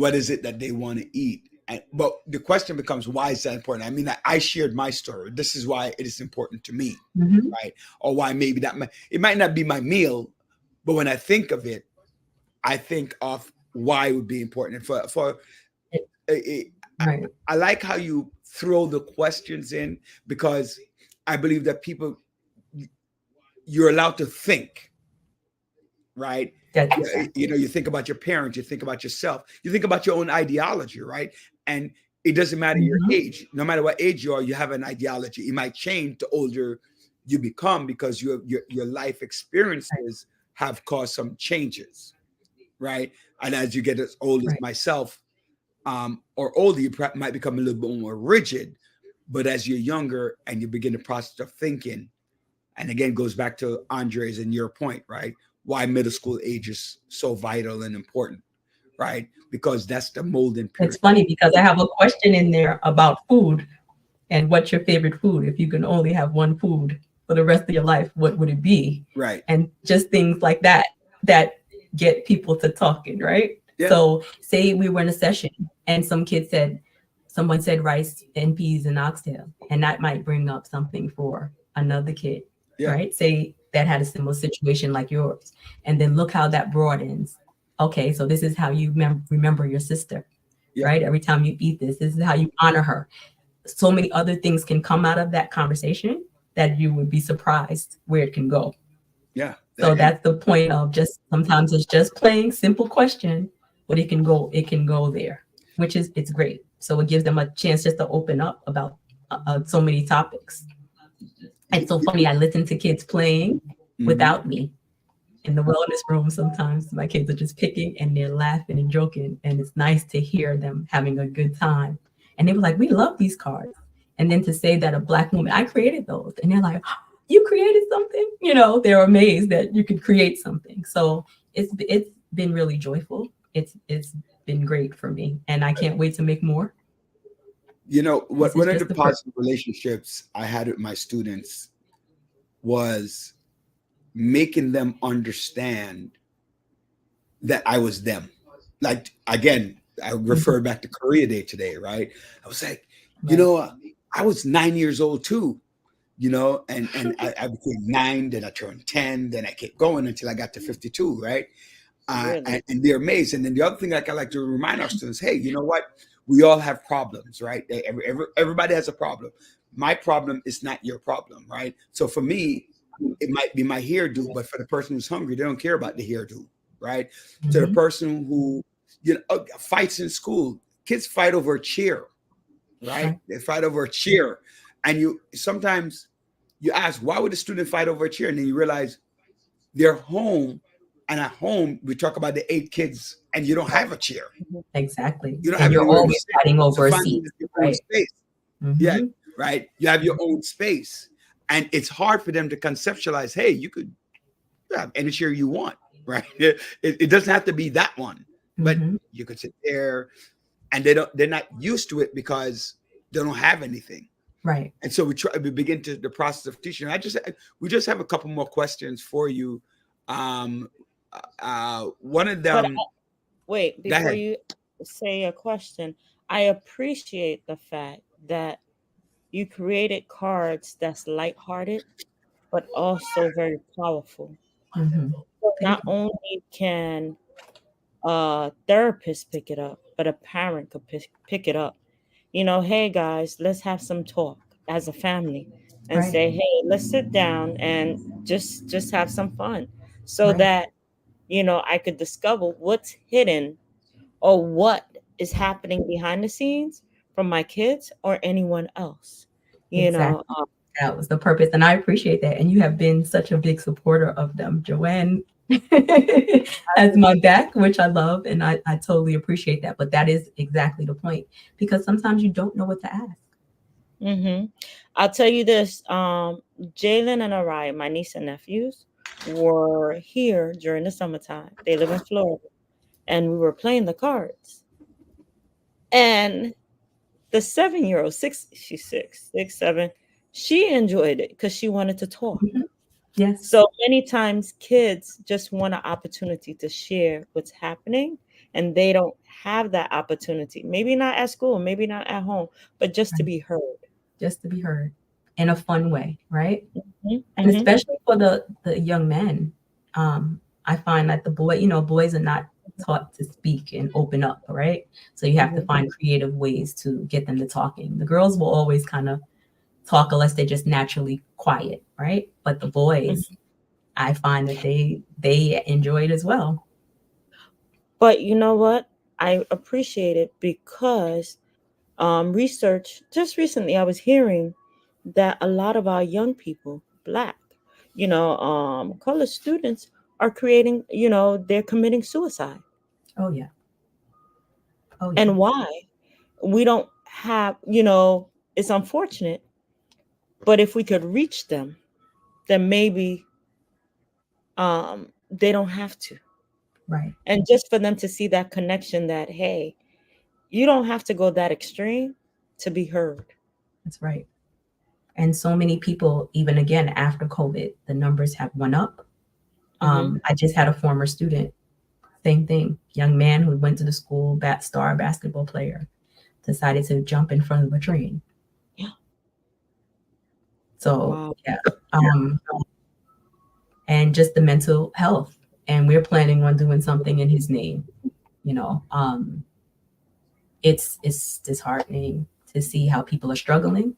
what is it that they want to eat? But the question becomes, why is that important? I mean, I shared my story. This is why it is important to me, right? Or why maybe it might not be my meal, but when I think of it, I think of why it would be important. I like how you throw the questions in, because I believe that you're allowed to think, right? You know, you think about your parents, you think about yourself, you think about your own ideology, right? And it doesn't matter your Mhm. age. No matter what age you are, you have an ideology. It might change the older you become because your life experiences have caused some changes, right? And as you get as old as Right. myself, or older, you might become a little bit more rigid. But as you're younger and you begin the process of thinking, and again, goes back to Andre's and your point, right? Why middle school age is so vital and important, right? Because that's the molding period. It's funny because I have a question in there about food and what's your favorite food? If you can only have one food for the rest of your life, what would it be? Right. And just things like that that get people to talking, right? Yeah. So say we were in a session and someone said rice and peas and oxtail, and that might bring up something for another kid, Yeah. right? Say that had a similar situation like yours. And then look how that broadens. Okay, so this is how you remember your sister, Yeah. right? Every time you eat this is how you honor her. So many other things can come out of that conversation that you would be surprised where it can go. Yeah. So that's the point of just sometimes it's just plain simple question, but it can go there, which is it's great. So it gives them a chance just to open up about so many topics. It's so funny. I listen to kids playing without me in the wellness room. Sometimes my kids are just picking and they're laughing and joking, and it's nice to hear them having a good time. And they were like, "We love these cards." And then to say that a Black woman, I created those, and they're like, "You created something?" You know, they're amazed that you could create something. So it's been really joyful. It's been great for me, and I can't wait to make more. You know, This is one of just the the positive relationships I had with my students was making them understand that I was them. Like, again, I refer back to Korea Day today, right? I was like, you know, I was 9 years old too, you know, and I became 9, then I turned 10, then I kept going until I got to 52, right? Really? And they're amazed. And then the other thing, like I like to remind our students, hey, you know what? We all have problems, right? Everybody has a problem. My problem is not your problem, right? So for me, it might be my hairdo, but for the person who's hungry, they don't care about the hairdo, right? To the person who, you know, fights in school, kids fight over a chair, right? They fight over a chair, and you sometimes you ask, why would a student fight over a chair? And then you realize they're home, and at home we talk about the 8 kids, and you don't have a chair. Exactly. You don't And have you're anywhere to always sit. fighting over a So finding seat, your own right? space. Yeah, right. You have your own space, and it's hard for them to conceptualize. Hey, you could have any chair you want, right? It doesn't have to be that one, but you could sit there, and they're not used to it because they don't have anything. Right. And so we begin to the process of teaching. We just have a couple more questions for you. One of them. Wait, Go before ahead. you say a question, I appreciate the fact that you created cards that's lighthearted, but also very powerful. So not only can a therapist pick it up, but a parent could pick it up. You know, hey guys, let's have some talk as a family, and Right. say, hey, let's sit down and just have some fun, so Right. that you know I could discover what's hidden or what is happening behind the scenes from my kids or anyone else. You know, Exactly. That was the purpose. And I appreciate that. And you have been such a big supporter of them. Joanne has my back, which I love. And I totally appreciate that. But that is exactly the point, because sometimes you don't know what to ask. I'll tell you this. Jalen and Araya, my niece and nephews, were here during the summertime. They live in Florida. And we were playing the cards. And the 7-year-old, she's 6, 7, she enjoyed it because she wanted to talk. Yes. So many times kids just want an opportunity to share what's happening, and they don't have that opportunity. Maybe not at school, maybe not at home, but just to be heard. Just to be heard in a fun way, right? And especially for the young men, I find that boys are not taught to speak and open up, right? So you have to find creative ways to get them to talking. The girls will always kind of talk unless they're just naturally quiet, right? But the boys, I find that they enjoy it as well. But you know what? I appreciate it because research just recently, I was hearing that a lot of our young people, Black, college students are creating, they're committing suicide. Oh yeah. Oh yeah. And why? We don't have, it's unfortunate, but if we could reach them, then maybe they don't have to. Right. And just for them to see that connection that, hey, you don't have to go that extreme to be heard. That's right. And so many people, even again after COVID, the numbers have went up. I just had a former student, same thing, young man who went to the school, star basketball player, decided to jump in front of a train. Yeah. So Wow. yeah, and just the mental health, and we're planning on doing something in his name. It's disheartening to see how people are struggling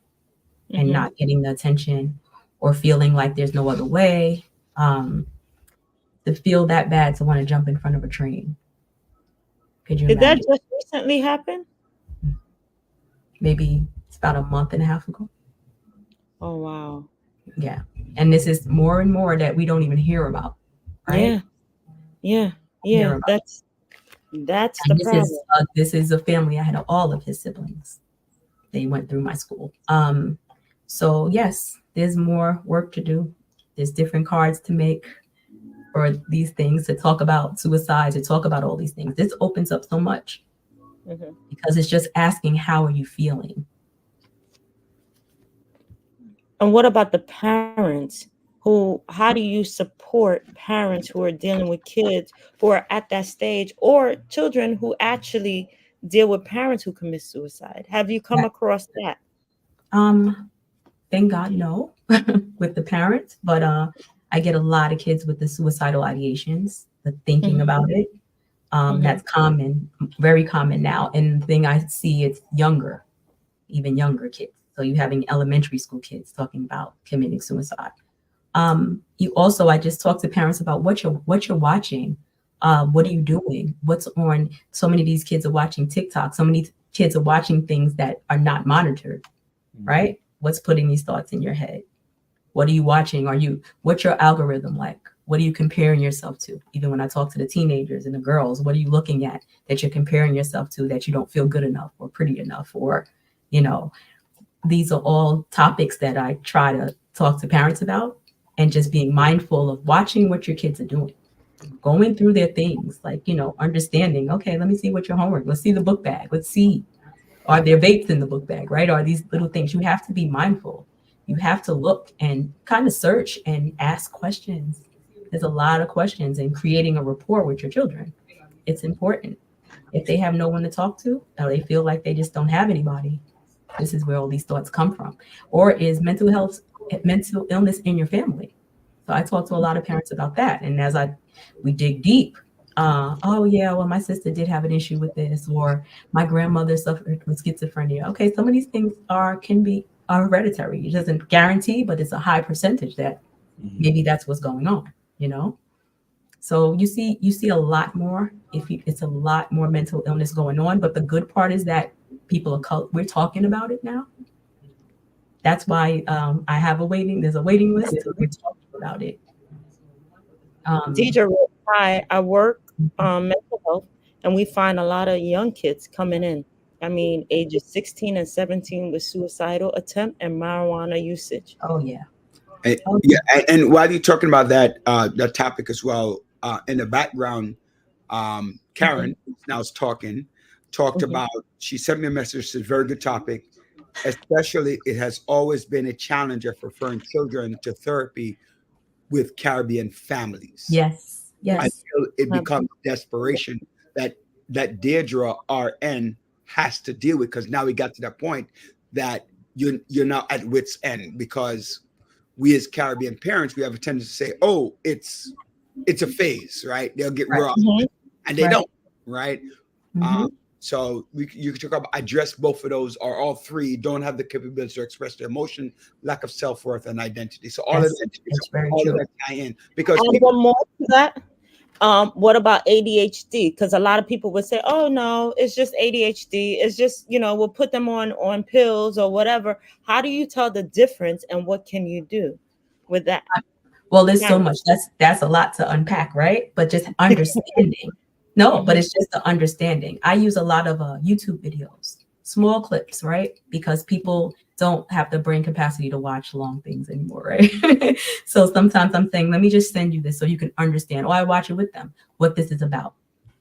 and not getting the attention, or feeling like there's no other way. To feel that bad to want to jump in front of a train. Could you Did imagine? that just recently happen? Maybe it's about a month and a half ago. Oh, wow. Yeah. And this is more and more that we don't even hear about. Right? Yeah. That's And the problem. this is a family. I had all of his siblings. They went through my school. So yes, there's more work to do. There's different cards to make for these things, to talk about suicide, to talk about all these things. This opens up so much because it's just asking, how are you feeling? And what about the parents how do you support parents who are dealing with kids who are at that stage, or children who actually deal with parents who commit suicide? Have you come across that? Thank God, no, with the parents, but I get a lot of kids with the suicidal ideations, the thinking about it. That's common, very common now. And the thing I see, it's even younger kids. So you're having elementary school kids talking about committing suicide. I just talk to parents about what you're watching. What are you doing? What's on? So many of these kids are watching TikTok. So many kids are watching things that are not monitored, right? What's putting these thoughts in your head? What are you watching? What's your algorithm like? What are you comparing yourself to? Even when I talk to the teenagers and the girls, what are you looking at that you're comparing yourself to, that you don't feel good enough or pretty enough? Or, these are all topics that I try to talk to parents about, and just being mindful of watching what your kids are doing, going through their things, like, understanding, okay, let me see what your homework, let's see the book bag. Let's see, are there vapes in the book bag, right? Are these little things? You have to be mindful. You have to look and kind of search and ask questions. There's a lot of questions, and creating a rapport with your children. It's important. If they have no one to talk to, or they feel like they just don't have anybody, this is where all these thoughts come from. Or is mental illness in your family? So I talk to a lot of parents about that. And as we dig deep, my sister did have an issue with this, or my grandmother suffered with schizophrenia. Okay, some of these things are hereditary. It doesn't guarantee, but it's a high percentage that maybe that's what's going on, So you see a lot more. It's a lot more mental illness going on. But the good part is that we're talking about it now. That's why I have there's a waiting list. We're talking about it. Deidre, I work mental health, and we find a lot of young kids coming in. I mean, ages 16 and 17 with suicidal attempt and marijuana usage. Oh, yeah. And while you're talking about that topic as well, in the background, Karen now is talked about, she sent me a message. It's a very good topic. Especially, it has always been a challenge of referring children to therapy with Caribbean families. Yes. I feel it becomes desperation that Deirdre RN has to deal with, because now we got to that point that you're now at wit's end, because we as Caribbean parents, we have a tendency to say, oh, it's a phase, right? They'll get raw, and they don't, right? So you can talk about address both of those, or all three don't have the capability to express their emotion, lack of self-worth, and identity. So all of that tie in, because one more to that. What about ADHD? Because a lot of people would say, oh no, it's just ADHD. It's just, we'll put them on pills or whatever. How do you tell the difference, and what can you do with that? Well, there's so much. That's a lot to unpack, right? But just understanding. No, but it's just the understanding. I use a lot of YouTube videos, small clips, right? Because people don't have the brain capacity to watch long things anymore, right? So sometimes I'm saying, let me just send you this so you can understand. Or I watch it with them, what this is about.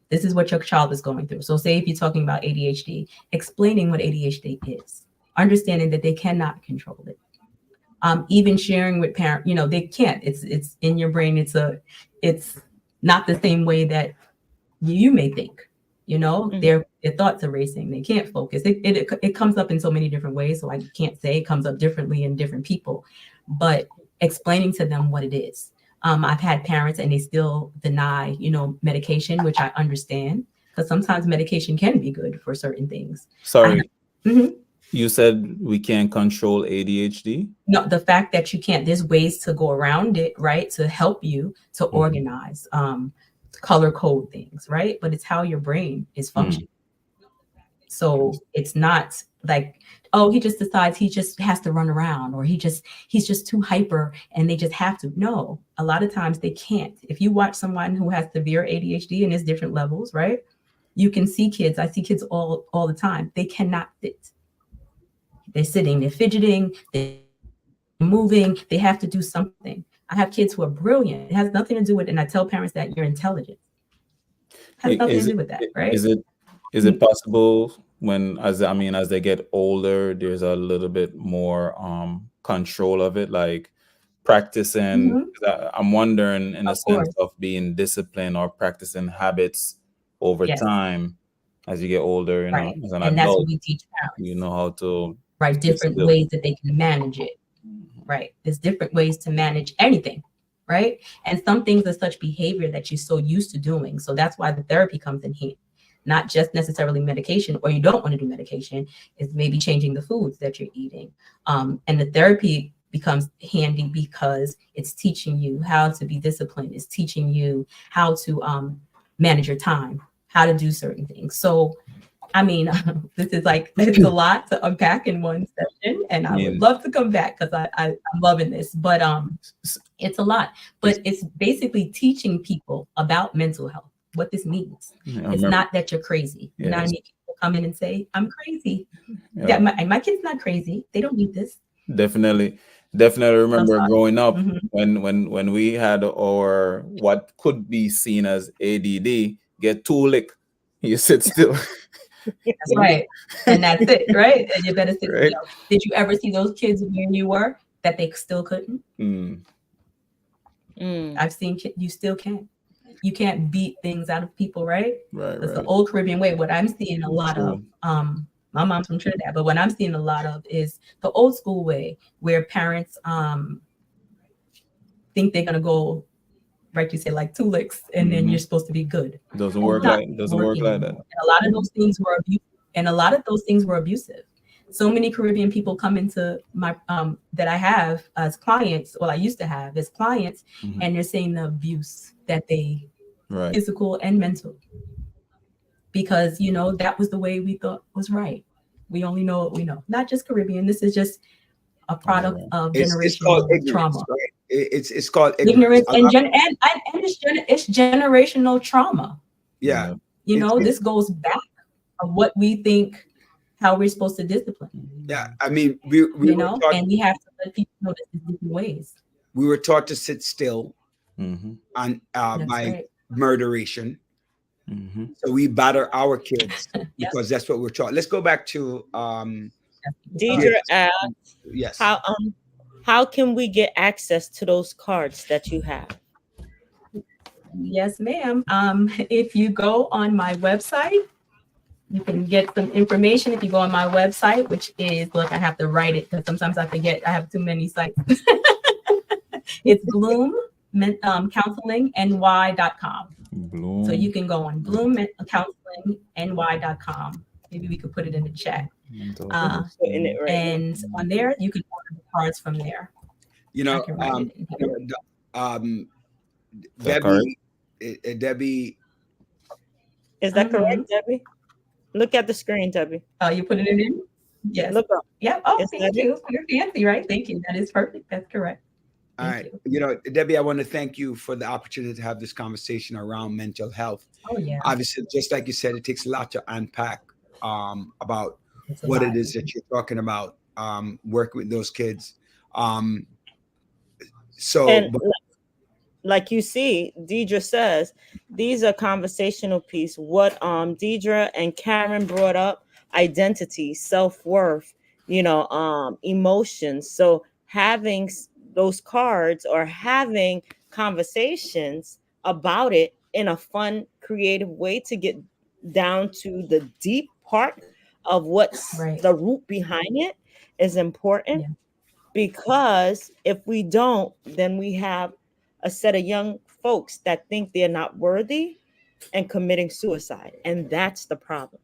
This is what your child is going through. So say if you're talking about ADHD, explaining what ADHD is, understanding that they cannot control it. Even sharing with parents, they can't. It's in your brain. It's not the same way that you may think. Their thoughts are racing. They can't focus. It comes up in so many different ways. So I can't say it comes up differently in different people, but explaining to them what it is. I've had parents and they still deny, medication, which I understand, because sometimes medication can be good for certain things. Sorry. You said we can't control ADHD? No, the fact that you can't, there's ways to go around it, right? To help you to organize, color code things, right? But it's how your brain is functioning. So it's not like, oh, he just decides he just has to run around, or he's just too hyper and they just have to. No, a lot of times they can't. If you watch someone who has severe ADHD and there's different levels, right? You can see kids. I see kids all the time. They cannot sit. They're sitting, they're fidgeting, they're moving, they have to do something. I have kids who are brilliant. It has nothing to do with, and I tell parents that you're intelligent. It has nothing to do with that, right? Is it possible as they get older, there's a little bit more control of it, like practicing? I'm wondering in a sense of being disciplined or practicing habits over time as you get older, as an adult. And that's what we teach parents. You know how to different ways that they can manage it. Right. There's different ways to manage anything. Right. And some things are such behavior that you're so used to doing. So that's why the therapy comes in here. Not just necessarily medication, or you don't want to do medication, is maybe changing the foods that you're eating. And the therapy becomes handy because it's teaching you how to be disciplined. It's teaching you how to manage your time, how to do certain things. So this is it's a lot to unpack in one session, and I would love to come back because I'm loving this, but it's a lot. But it's basically teaching people about mental health, what this means. It's not that you're crazy. You know what I mean? People come in and say, I'm crazy. Yeah, my kid's not crazy. They don't need this. Definitely remember growing up when we had our what could be seen as ADD, get 2 lick, you sit still. That's right. And that's it, right? And you better sit still. Did you ever see those kids when you were that they still couldn't? I've seen you still can't. You can't beat things out of people, right? Right. It's the old Caribbean way. What I'm seeing a lot of, my mom's from Trinidad, but what I'm seeing a lot of is the old school way where parents think they're gonna go, right? You say like 2 licks, and then you're supposed to be good. Doesn't work like that. And a lot of those things were abusive. So many Caribbean people come into my that I have as clients, well, I used to have as clients, and they're saying the abuse that they physical and mental, because that was the way we thought was right. We only know what we know. Not just Caribbean. This is just a product of generational trauma. Right? It's called ignorance, and it's generational trauma. Yeah. This goes back of what we think, how we're supposed to discipline. Yeah. I mean, we and we have to let people know there's different ways. We were taught to sit still on by murderation. So we batter our kids because that's what we're taught. Let's go back to Deidre asked, yes. How can we get access to those cards that you have? Yes, ma'am. If you go on my website, you can get some information. If you go on my website, which is, look, I have to write it because sometimes I forget. I have too many sites. It's bloomcounselingny.com. So you can go on bloomcounselingny.com. Maybe we could put it in the chat. And on there, you can order the cards from there. Debbie, Debbie. Is that correct, Debbie? Look at the screen, Debbie. Oh, you put it in? Yes. Look up. Yep. Oh, Is thank that you. You're fancy, right? Thank you. That is perfect. That's correct. All right. You know, Debbie, I want to thank you for the opportunity to have this conversation around mental health. Oh, yeah. Obviously, just like you said, it takes a lot to unpack about what it is that you're talking about, working with those kids. Like you see, Deidre says, these are conversational piece. What Deidre and Karen brought up, identity, self-worth, emotions. So having those cards or having conversations about it in a fun, creative way to get down to the deep part of what's the root behind it is important. Yeah. Because if we don't, then we have a set of young folks that think they're not worthy and committing suicide. And that's the problem.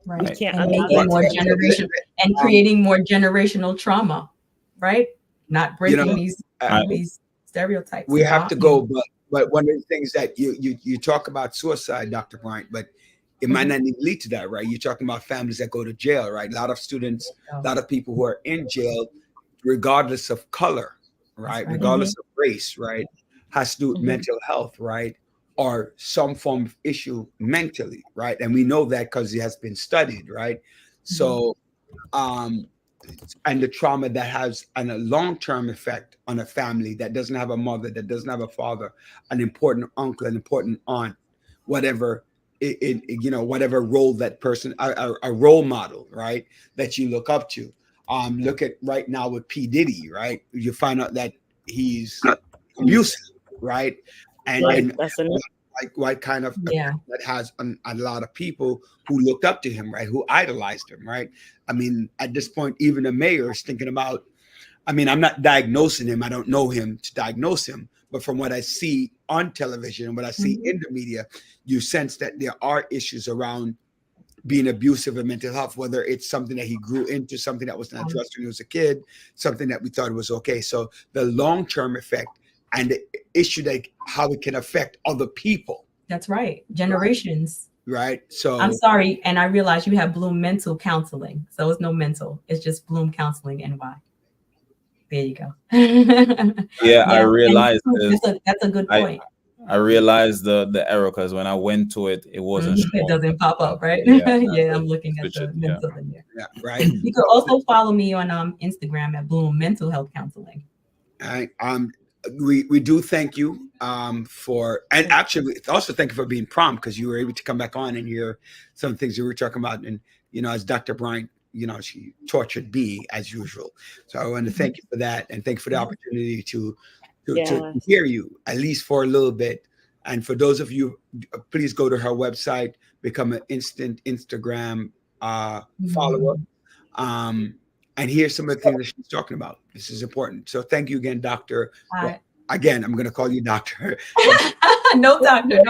Right. We can't and making more generation and creating more generational trauma, right? Not breaking these stereotypes. We have to go, but one of the things that you talk about suicide, Dr. Bryant, but it might not even lead to that, right? You're talking about families that go to jail, right? A lot of students, a lot of people who are in jail, regardless of color, right? Regardless of race, right? Has to do with mental health, right? Or some form of issue mentally, right? And we know that because it has been studied, right? So, and the trauma that has a long-term effect on a family that doesn't have a mother, that doesn't have a father, an important uncle, an important aunt, whatever, whatever role that person, a role model, right? That you look up to. Look at right now with P. Diddy, right? You find out that he's abusive, right? And like what kind of that has a lot of people who looked up to him, right? Who idolized him, right? I mean, at this point, even the mayor is thinking about, I mean, I'm not diagnosing him. I don't know him to diagnose him. But from what I see on television and what I see in the media, you sense that there are issues around being abusive and mental health, whether it's something that he grew into, something that was not addressed when he was a kid, something that we thought was okay. So the long-term effect and the issue that how it can affect other people. That's right. Generations. Right. So I'm sorry. And I realize you have Bloom Mental Counseling. So it's no mental. It's just Bloom Counseling NY. There you go. I realized that's a good point. I realized the error because when I went to it, it wasn't. It doesn't pop up, right? I'm looking at the mental in there. Yeah, right. You can also follow me on Instagram at Bloom Mental Health Counseling. We do thank you for, and actually also thank you for being prompt because you were able to come back on and hear some things you were talking about. And as Dr. Bryant, she tortured me as usual. So I want to thank you for that and thank you for the opportunity to hear you at least for a little bit. And for those of you, please go to her website, become an instant Instagram follower, and hear some of the things that she's talking about. This is important. So thank you again, Doctor. Again, I'm going to call you Doctor. No, doctor.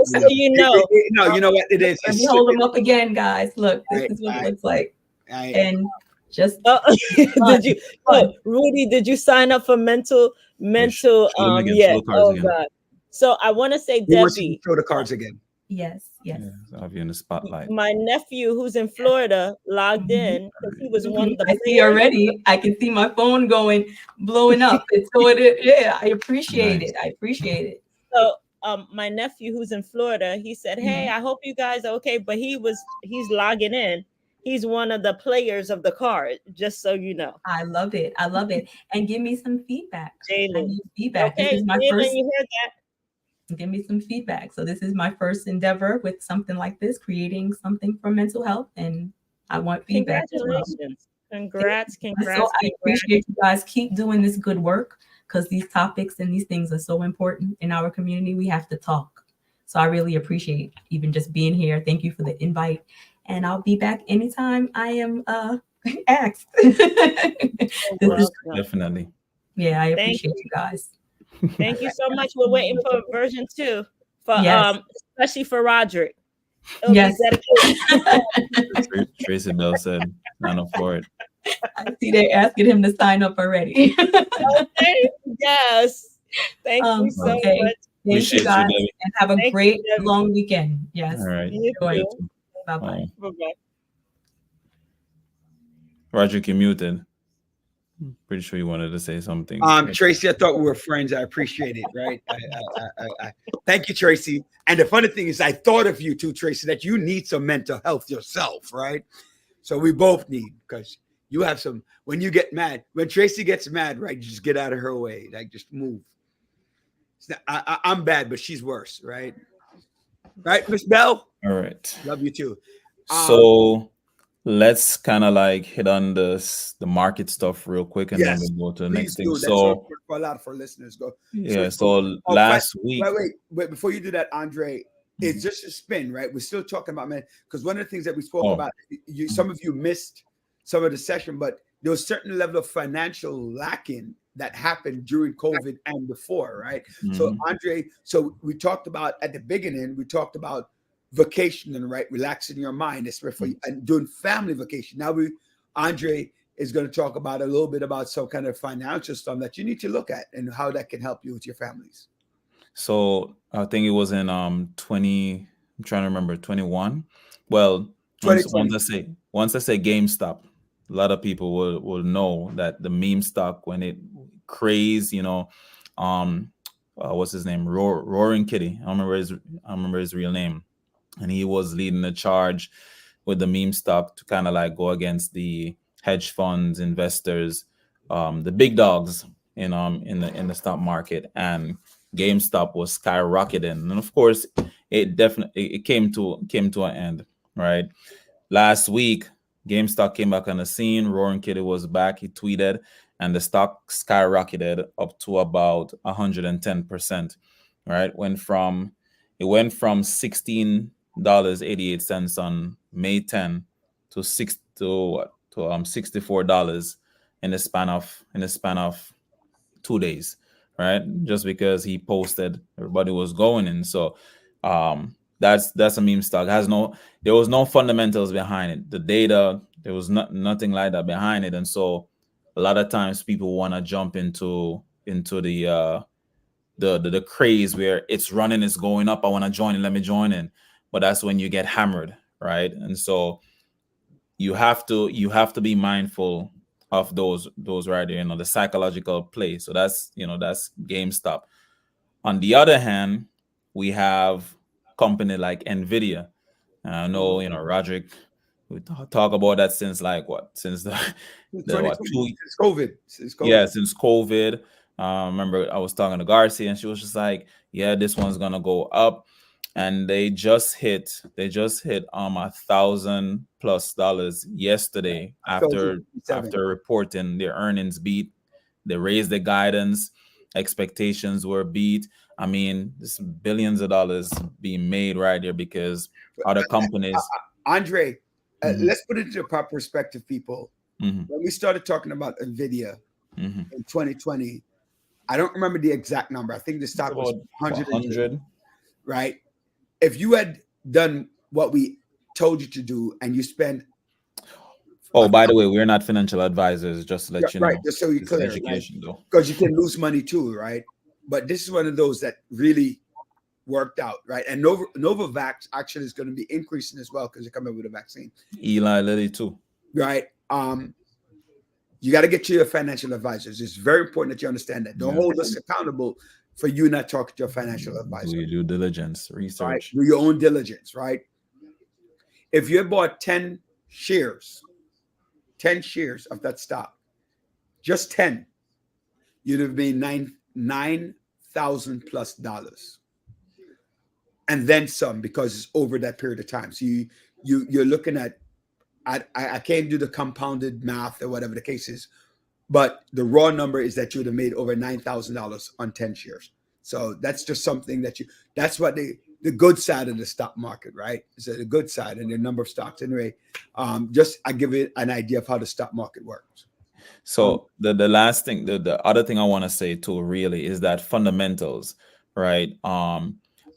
So you know. No, you know what it is. Let me hold them up again, guys. Look, this is what it looks like. And just Rudy, did you sign up for mental yeah. Oh God. So I want to say, Debbie, show the cards again. Yes. I'll have you in the spotlight. My nephew who's in Florida logged in because he was one of the I see already. I can see my phone blowing up. It's going I appreciate it. I appreciate it. So my nephew who's in Florida, he said, hey, I hope you guys are okay. But he's logging in. He's one of the players of the card, just so you know. I love it. And give me some feedback. Jalen. Feedback. Okay, this is my first. You heard that. Give me some feedback. So this is my first endeavor with something like this, creating something for mental health. And I want feedback. Congratulations. Congrats. So I appreciate you guys. Keep doing this good work because these topics and these things are so important in our community. We have to talk. So I really appreciate even just being here. Thank you for the invite. And I'll be back anytime I am asked. Definitely. Yeah, I appreciate you guys. Thank you so much. We're waiting for version 2 for especially for Roderick. Yes. Tracy Bell said, "No, for it." I see they're asking him to sign up already. Okay. Yes. Thank you so much. Thank Appreciate you guys, Debbie. and have a Thank you, great Debbie. long weekend. Yes. All right. You Enjoy. too. Bye bye. Bye-bye. Roger, you muted. Pretty sure you wanted to say something. Tracy, I thought we were friends. I appreciate it, right? I thank you, Tracy. And the funny thing is, I thought of you too, Tracy, that you need some mental health yourself, right? So we both need, because you have some, when you get mad, when Tracy gets mad, right, you just get out of her way, like just move. I'm bad, but she's worse, right? Right, Miss Bell? All right. Love you too. So let's kind of like hit on the market stuff real quick, and Yes, then we'll go to the please next thing. do. That's So for a lot of our listeners. Go. yeah, so last week. Wait, before you do that, Andre, it's just a spin, right? We're still talking about, man, because one of the things that we spoke about, some of you missed some of the session, but there was a certain level of financial lacking that happened during COVID and before, right? So Andre, so we talked about at the beginning, we talked about vacationing, right? Relaxing your mind, especially and doing family vacation. Now Andre is going to talk about a little bit about some kind of financial stuff that you need to look at and how that can help you with your families. So I think it was in 20. I'm trying to remember 21. Well, once I say GameStop, a lot of people will know that the meme stock, when it crazed, what's his name, Roaring Kitty. I remember his real name, and he was leading the charge with the meme stock to kind of like go against the hedge funds, investors, the big dogs in the stock market, and GameStop was skyrocketing, and of course, it came to an end. Right, last week, GameStop came back on the scene. Roaring Kitty was back. He tweeted, and the stock skyrocketed up to about 110%. Right, it went from $16.88 on May 10 to $64 in the span of 2 days. Right, just because he posted, everybody was going in. So that's a meme stock. There was no fundamentals behind it. The data, there was nothing like that behind it. And so a lot of times people want to jump into the craze where it's running, it's going up, I want to join in, let me join in. But that's when you get hammered, right? And so you have to be mindful of those right there, the psychological play. So that's GameStop. On the other hand, we have company like Nvidia. I know, Roderick, we talk about that since since COVID. Yeah, since COVID. Remember, I was talking to Garcia, and she was just like, "Yeah, this one's gonna go up," and they just hit $1,000+ yesterday after reporting their earnings beat. They raised the guidance, expectations were beat. I mean, there's billions of dollars being made right there because other companies. Andre, let's put it into proper perspective, people. When we started talking about Nvidia in 2020, I don't remember the exact number. I think the stock was 100. Right? If you had done what we told you to do and you spent. Oh, by the way, we're not financial advisors, just to let you know. Right, just so you're clear. Education, though. Because you can lose money too, right? But this is one of those that really worked out, right? And Novavax actually is going to be increasing as well because they're coming with a vaccine. Eli Lilly too. Right. You got to get to your financial advisors. It's very important that you understand that. Don't hold us accountable for you not talking to your financial advisor. Do your due diligence, research. Right? Do your own diligence, right? If you bought 10 shares of that stock, just 10, you'd have made $9,000+ and then some, because it's over that period of time. So you're looking at, I can't do the compounded math or whatever the case is, but the raw number is that you would have made over $9,000 on 10 shares. So that's just something that's what the good side of the stock market, right? Is the good side and the number of stocks. Anyway, just I give it an idea of how the stock market works. So the last thing, the other thing I want to say too, really, is that fundamentals, right?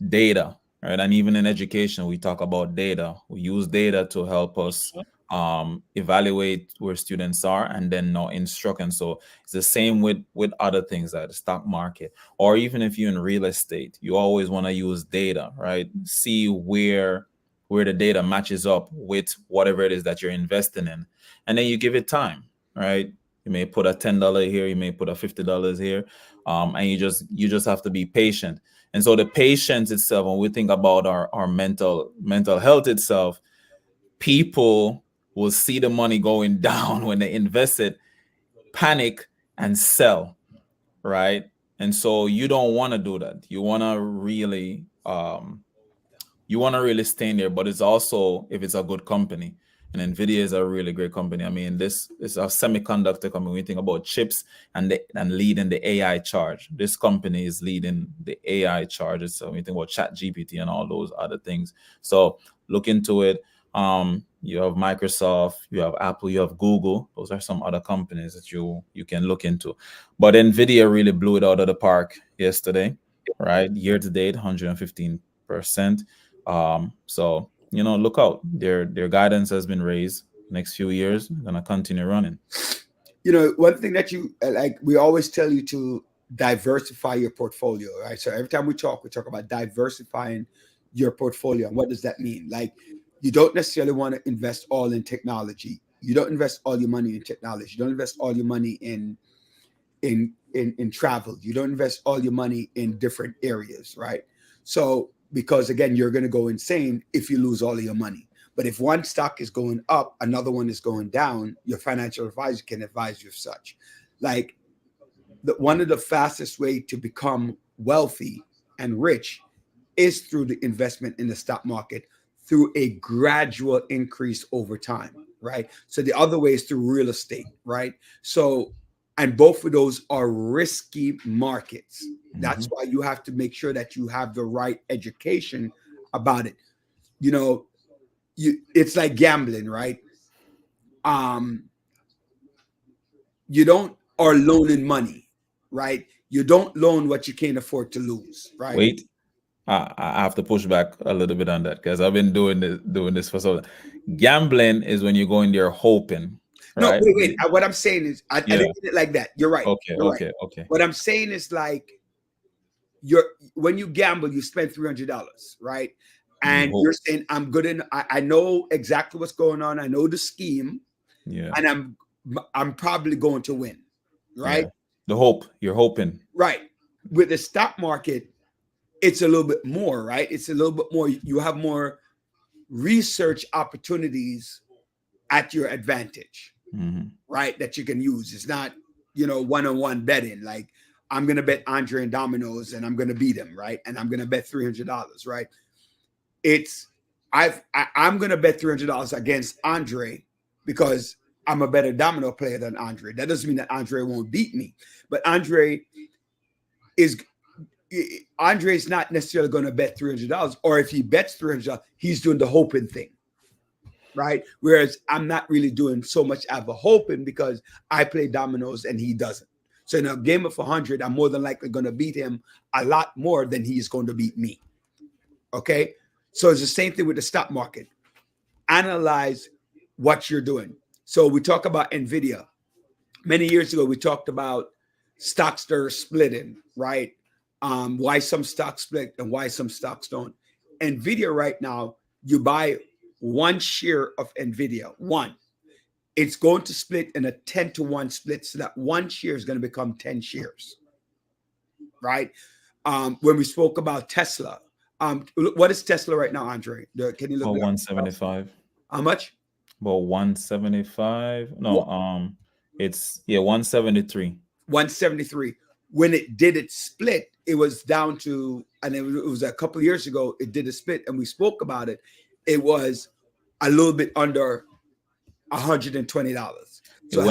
Data, right? And even in education, we talk about data. We use data to help us evaluate where students are, and then now instruct. And so it's the same with other things like the stock market, or even if you're in real estate, you always want to use data, right? See where the data matches up with whatever it is that you're investing in, and then you give it time, right? You may put a $10 here, you may put a $50 here, and you just have to be patient. And so the patience itself, when we think about our mental health itself, people will see the money going down when they invest it, panic, and sell, right? And so you don't want to do that. You want to really stay in there. But it's also, if it's a good company, and Nvidia is a really great company. I mean, this is a semiconductor company. We think about chips and leading the AI charge. This company is leading the AI charges. So we think about ChatGPT and all those other things. So look into it. You have Microsoft, you have Apple, you have Google. Those are some other companies that you can look into. But Nvidia really blew it out of the park yesterday, right? Year to date, 115%. So, look out. Their guidance has been raised. Next few years, gonna continue running. One thing that you like, we always tell you to diversify your portfolio, right? So every time we talk about diversifying your portfolio. And what does that mean? Like, you don't necessarily want to invest all in technology. You don't invest all your money in technology. You don't invest all your money in travel. You don't invest all your money in different areas, right? So, because again, you're going to go insane if you lose all of your money. But if one stock is going up, another one is going down, your financial advisor can advise you of such. Like, one of the fastest way to become wealthy and rich is through the investment in the stock market, through a gradual increase over time, right? So the other way is through real estate, right? So, and both of those are risky markets. That's why you have to make sure that you have the right education about it. It's like gambling, right? You don't, or loaning money, right? You don't loan what you can't afford to lose, right? Wait, I have to push back a little bit on that, because I've been doing this for so long. Gambling is when you go in there hoping. Right? No, wait. What I'm saying is, I didn't get it like that. You're right. Okay. What I'm saying is, like, when you gamble, you spend $300, right? And you're saying, I'm good in. I know exactly what's going on. I know the scheme. Yeah. And I'm probably going to win, right? Yeah. The hope, you're hoping. Right. With the stock market, it's a little bit more, right? It's a little bit more. You have more research opportunities at your advantage, right? That you can use. It's not, one-on-one betting. Like, I'm going to bet Andre and dominoes and I'm going to beat him, right? And I'm going to bet $300, right? I'm going to bet $300 against Andre because I'm a better domino player than Andre. That doesn't mean that Andre won't beat me, but Andre is not necessarily going to bet $300, or if he bets $300, he's doing the hoping thing, right? Whereas I'm not really doing so much of a hoping because I play dominoes and he doesn't. So in a game of 100, I'm more than likely going to beat him a lot more than he's going to beat me. Okay? So it's the same thing with the stock market. Analyze what you're doing. So we talk about Nvidia. Many years ago, we talked about stocks that are splitting, right? Why some stocks split and why some stocks don't. Nvidia right now, you buy one share of Nvidia, one. It's going to split in a 10-to-1 split, so that one share is going to become 10 shares, right? When we spoke about Tesla, what is Tesla right now, Andre? Can you look? 175. How much? About 175. No, it's 173. 173. When it did its split, it was down to, and it was a couple of years ago, it did a split, and we spoke about it. It was a little bit under $120. So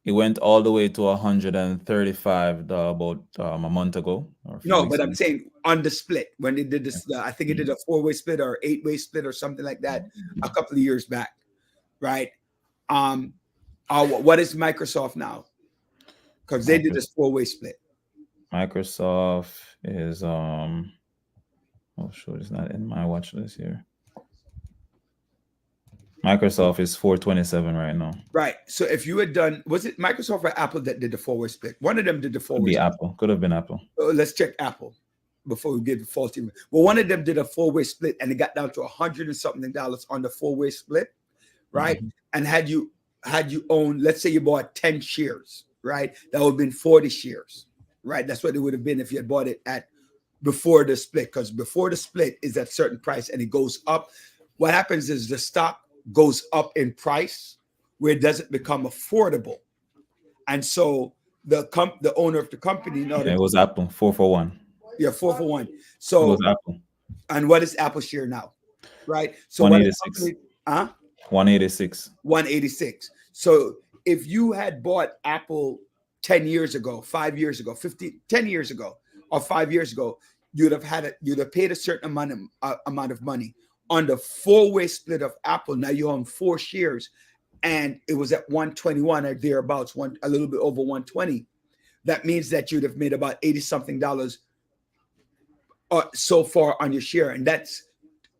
it went all the way to 135 about a month ago. No, but I'm saying on the split, when it did this, I think it did a 4-way split or 8-way split or something like that a couple of years back, right? What is Microsoft now? Because they did this 4-way split. Microsoft is oh shoot, it's not in my watch list here. Microsoft is 427 right now. Right. So if you had done, was it Microsoft or Apple that did the four-way split? One of them did the Could four-way be split. Apple. Could have been Apple. Let's check Apple before we give the faulty. Well, one of them did a four-way split, and it got down to $100 and something on the four-way split, right? Mhm. And had you owned, let's say you bought 10 shares, right? That would have been 40 shares, right? That's what it would have been if you had bought it at before the split, because before the split is at certain price and it goes up. What happens is the stock goes up in price where it doesn't become affordable, and so the owner of the company, It was Apple 441. yeah, 4 for 1. It So, was Apple and what is Apple share now, right? So 186. 186. 186. So if you had bought Apple 10 years ago, 5 years ago, 10 years ago, or 5 years ago, you'd have paid a certain amount of money. On the four-way split of Apple, now you own 4 shares, and it was at 121 or thereabouts, a little bit over 120. That means that you'd have made about $80-something so far on your share, and that's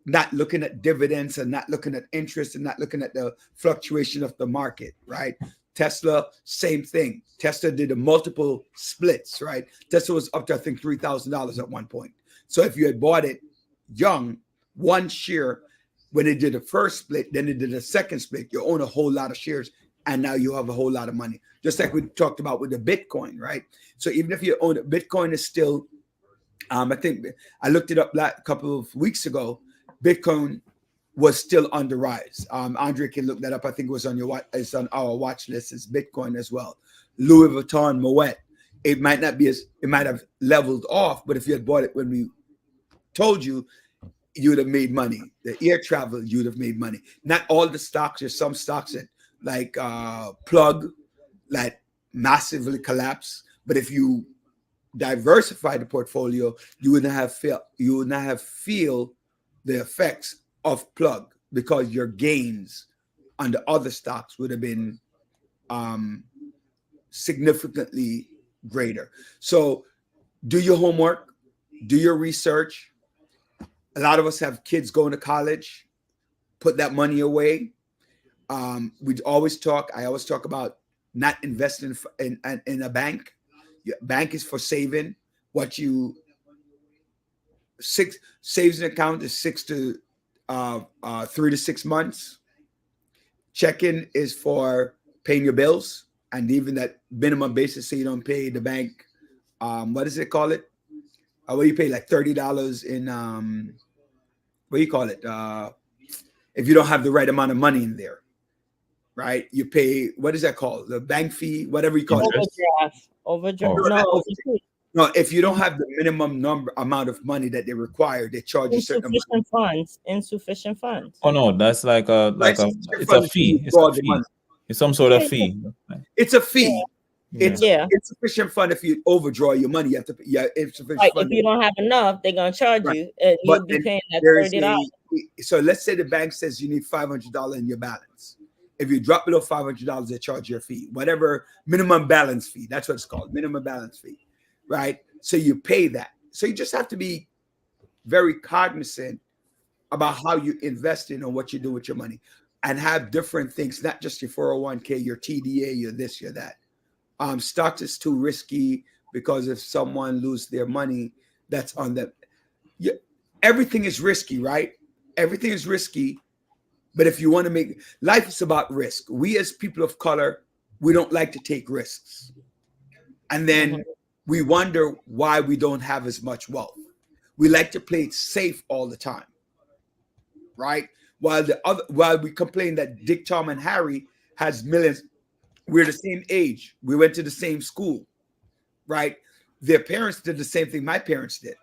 not looking at dividends and not looking at interest and not looking at the fluctuation of the market, right? Tesla, same thing. Tesla did a multiple splits, right? Tesla was up to, I think, $3,000 at one point. So if you had bought it young, one share, when it did the first split, then it did a second split, you own a whole lot of shares, and now you have a whole lot of money. Just like we talked about with the Bitcoin, right? So even if you own it, Bitcoin is still, I think I looked it up a couple of weeks ago, Bitcoin was still on the rise. Andre can look that up. I think it was on it's on our watch list. It's Bitcoin as well. Louis Vuitton Moet. It might have leveled off, but if you had bought it when we told you, you'd have made money. The air travel, you'd have made money. Not all the stocks. There's some stocks that like Plug, that massively collapse. But if you diversify the portfolio, you would not have feel the effects of Plug, because your gains on the other stocks would have been significantly greater. So do your homework, do your research. A lot of us have kids going to college, put that money away. I always talk about not investing in a bank. Your bank is for saving. Savings account is 3 to 6 months. Checking is for paying your bills, and even that minimum basis, so you don't pay the bank. What does it call it? What do you pay, like $30 in what do you call it? If you don't have the right amount of money in there, right? You pay, what is that called? The bank fee, whatever you call it. Overdraft. No, if you don't have the minimum amount of money that they require, they charge you certain amount. Insufficient funds. Oh no, that's it's a fee. It's a fee. It's some sort of fee. It's a fee. Yeah. It's insufficient fund. If you overdraw your money, you have to pay. Yeah, insufficient Like fund. if you don't have enough, they're gonna charge you, and But you'll be then paying that there is $30. so let's say the bank says you need $500 in your balance. If you drop below $500, they charge your fee, whatever minimum balance fee. That's what it's called, minimum balance fee, right? So you pay that. So you just have to be very cognizant about how you invest in or what you do with your money, and have different things, not just your 401k, your TDA, your this, your that. Stocks is too risky, because if someone loses their money, that's on them. Everything is risky, right? Everything is risky. But if you want to make life, is about risk. We as people of color, we don't like to take risks. And then we wonder why we don't have as much wealth. We like to play it safe all the time, right? While we complain that Dick, Tom, and Harry has millions, we're the same age. We went to the same school, right? Their parents did the same thing my parents did.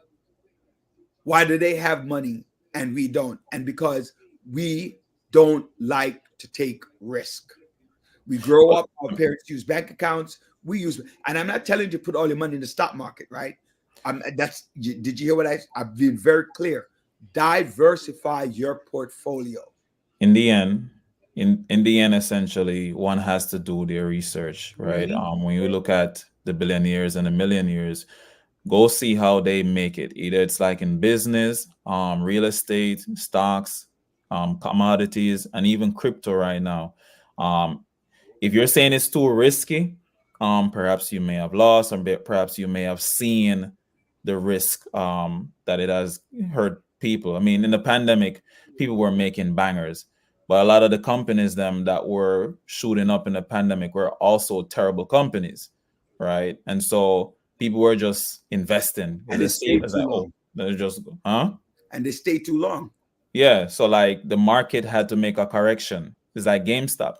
Why do they have money and we don't? And because we don't like to take risk. We grow up, our parents use bank accounts. And I'm not telling you to put all your money in the stock market, right? Did you hear what I've been very clear? Diversify your portfolio. In the end, essentially, one has to do their research, right? When you look at the billionaires and the millionaires, go see how they make it. Either it's like in business, real estate, stocks, commodities, and even crypto right now. If you're saying it's too risky, perhaps you may have lost, or perhaps you may have seen the risk that it has hurt people. I mean, in the pandemic, people were making bangers, but a lot of the companies that were shooting up in the pandemic were also terrible companies, right? And so people were just investing. And they stayed too long. They're just, And they stay too long. Yeah. So like the market had to make a correction. It's like GameStop.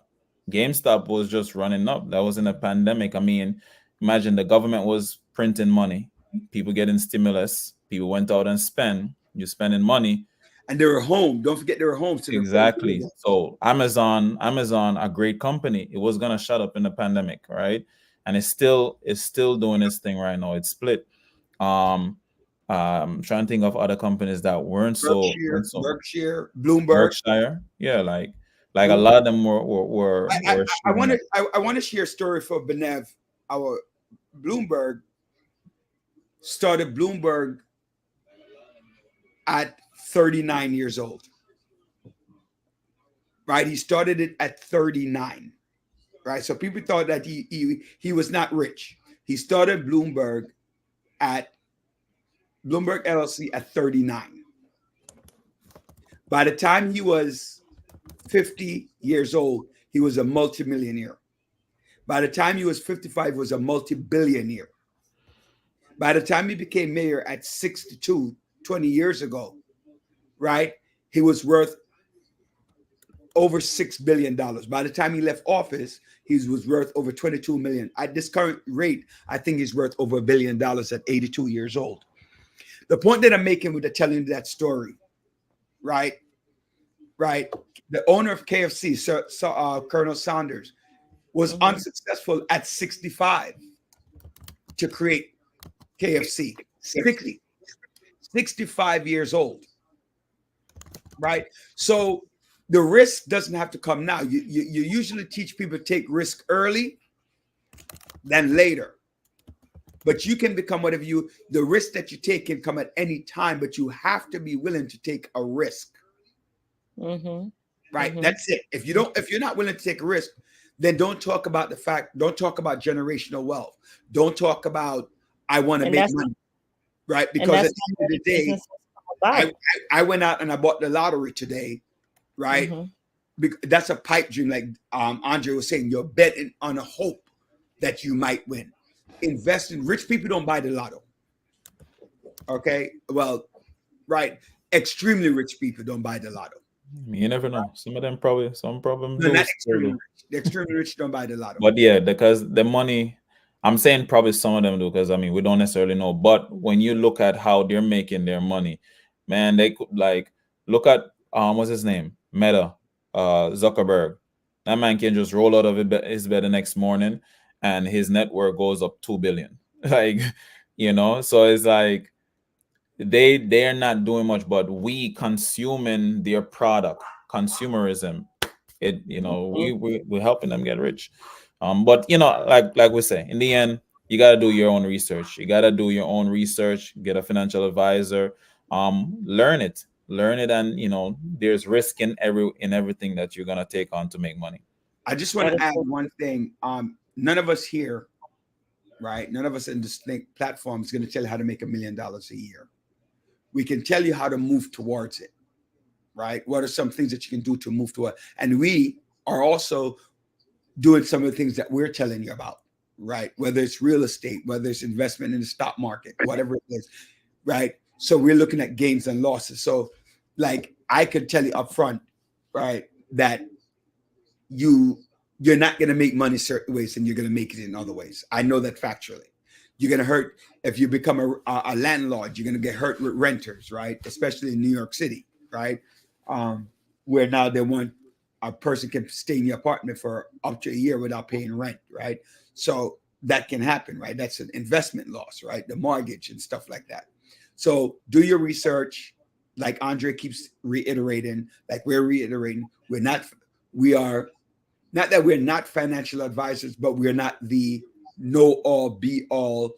GameStop was just running up. That was in a pandemic. I mean, imagine the government was printing money, people getting stimulus, people went out and spend. You're spending money. And they were home. Don't forget they were home. So Exactly. So Amazon, a great company. It was gonna shut up in the pandemic, right? And it's still doing its thing right now. It's split. I'm trying to think of other companies that weren't so Berkshire, Bloomberg. Berkshire. Yeah, like a lot of them were I want to share a story for Benev. Our Bloomberg started Bloomberg at 39 years old. Right? He started it at 39. Right? So people thought that he was not rich. He started Bloomberg LLC at 39. By the time he was 50 years old, he was a multimillionaire. By the time he was 55, he was a multi-billionaire. By the time he became mayor at 62, 20 years ago, right, he was worth over $6 billion. By the time he left office, he was worth over 22 million. At this current rate, I think he's worth over $1 billion at 82 years old. The point that I'm making with telling that story, right? The owner of KFC, Colonel Sanders, was unsuccessful at 65 to create KFC. 65 years old, right? So the risk doesn't have to come now. You usually teach people to take risk early than later. But you can become whatever the risk that you take can come at any time, but you have to be willing to take a risk. Right? That's it. If you're not willing to take a risk, then don't talk about generational wealth. Don't talk about I want to make money. Right? Because at the end of the day, I went out and I bought the lottery today, right? That's a pipe dream, like Andre was saying. You're betting on a hope that you might win. Rich people don't buy the lotto. Okay? Well, right. Extremely rich people don't buy the lotto. You never know. Some of them probably. No, not extremely rich. The extremely rich don't buy the lotto. But yeah, because the money, I'm saying probably some of them do, because I mean we don't necessarily know. But when you look at how they're making their money, man, they could look at what's his name, Meta, Zuckerberg. That man can just roll out of his bed the next morning, and his net worth goes up 2 billion. So it's like they are not doing much, but we consuming their product, consumerism. We're helping them get rich. But like we say, in the end, you gotta do your own research. Get a financial advisor, learn it, and there's risk in everything that you're gonna take on to make money. I just want to add one thing. None of us here, right? None of us in this platform is going to tell you how to make $1 million a year. We can tell you how to move towards it, right? What are some things that you can do to move toward? And we are also doing some of the things that we're telling you about, right? Whether it's real estate, whether it's investment in the stock market, whatever it is, right? So we're looking at gains and losses. So like I could tell you up front, right, that you're not going to make money certain ways and you're going to make it in other ways. I know that factually. You're going to hurt if you become a landlord. You're going to get hurt with renters, right? Especially in New York City, right? Where now they want a person can stay in your apartment for up to a year without paying rent, right? So that can happen, right? That's an investment loss, right? The mortgage and stuff like that. So do your research. Like Andre keeps reiterating, like we're reiterating, we are not that we're not financial advisors, but we're not the know-all, be-all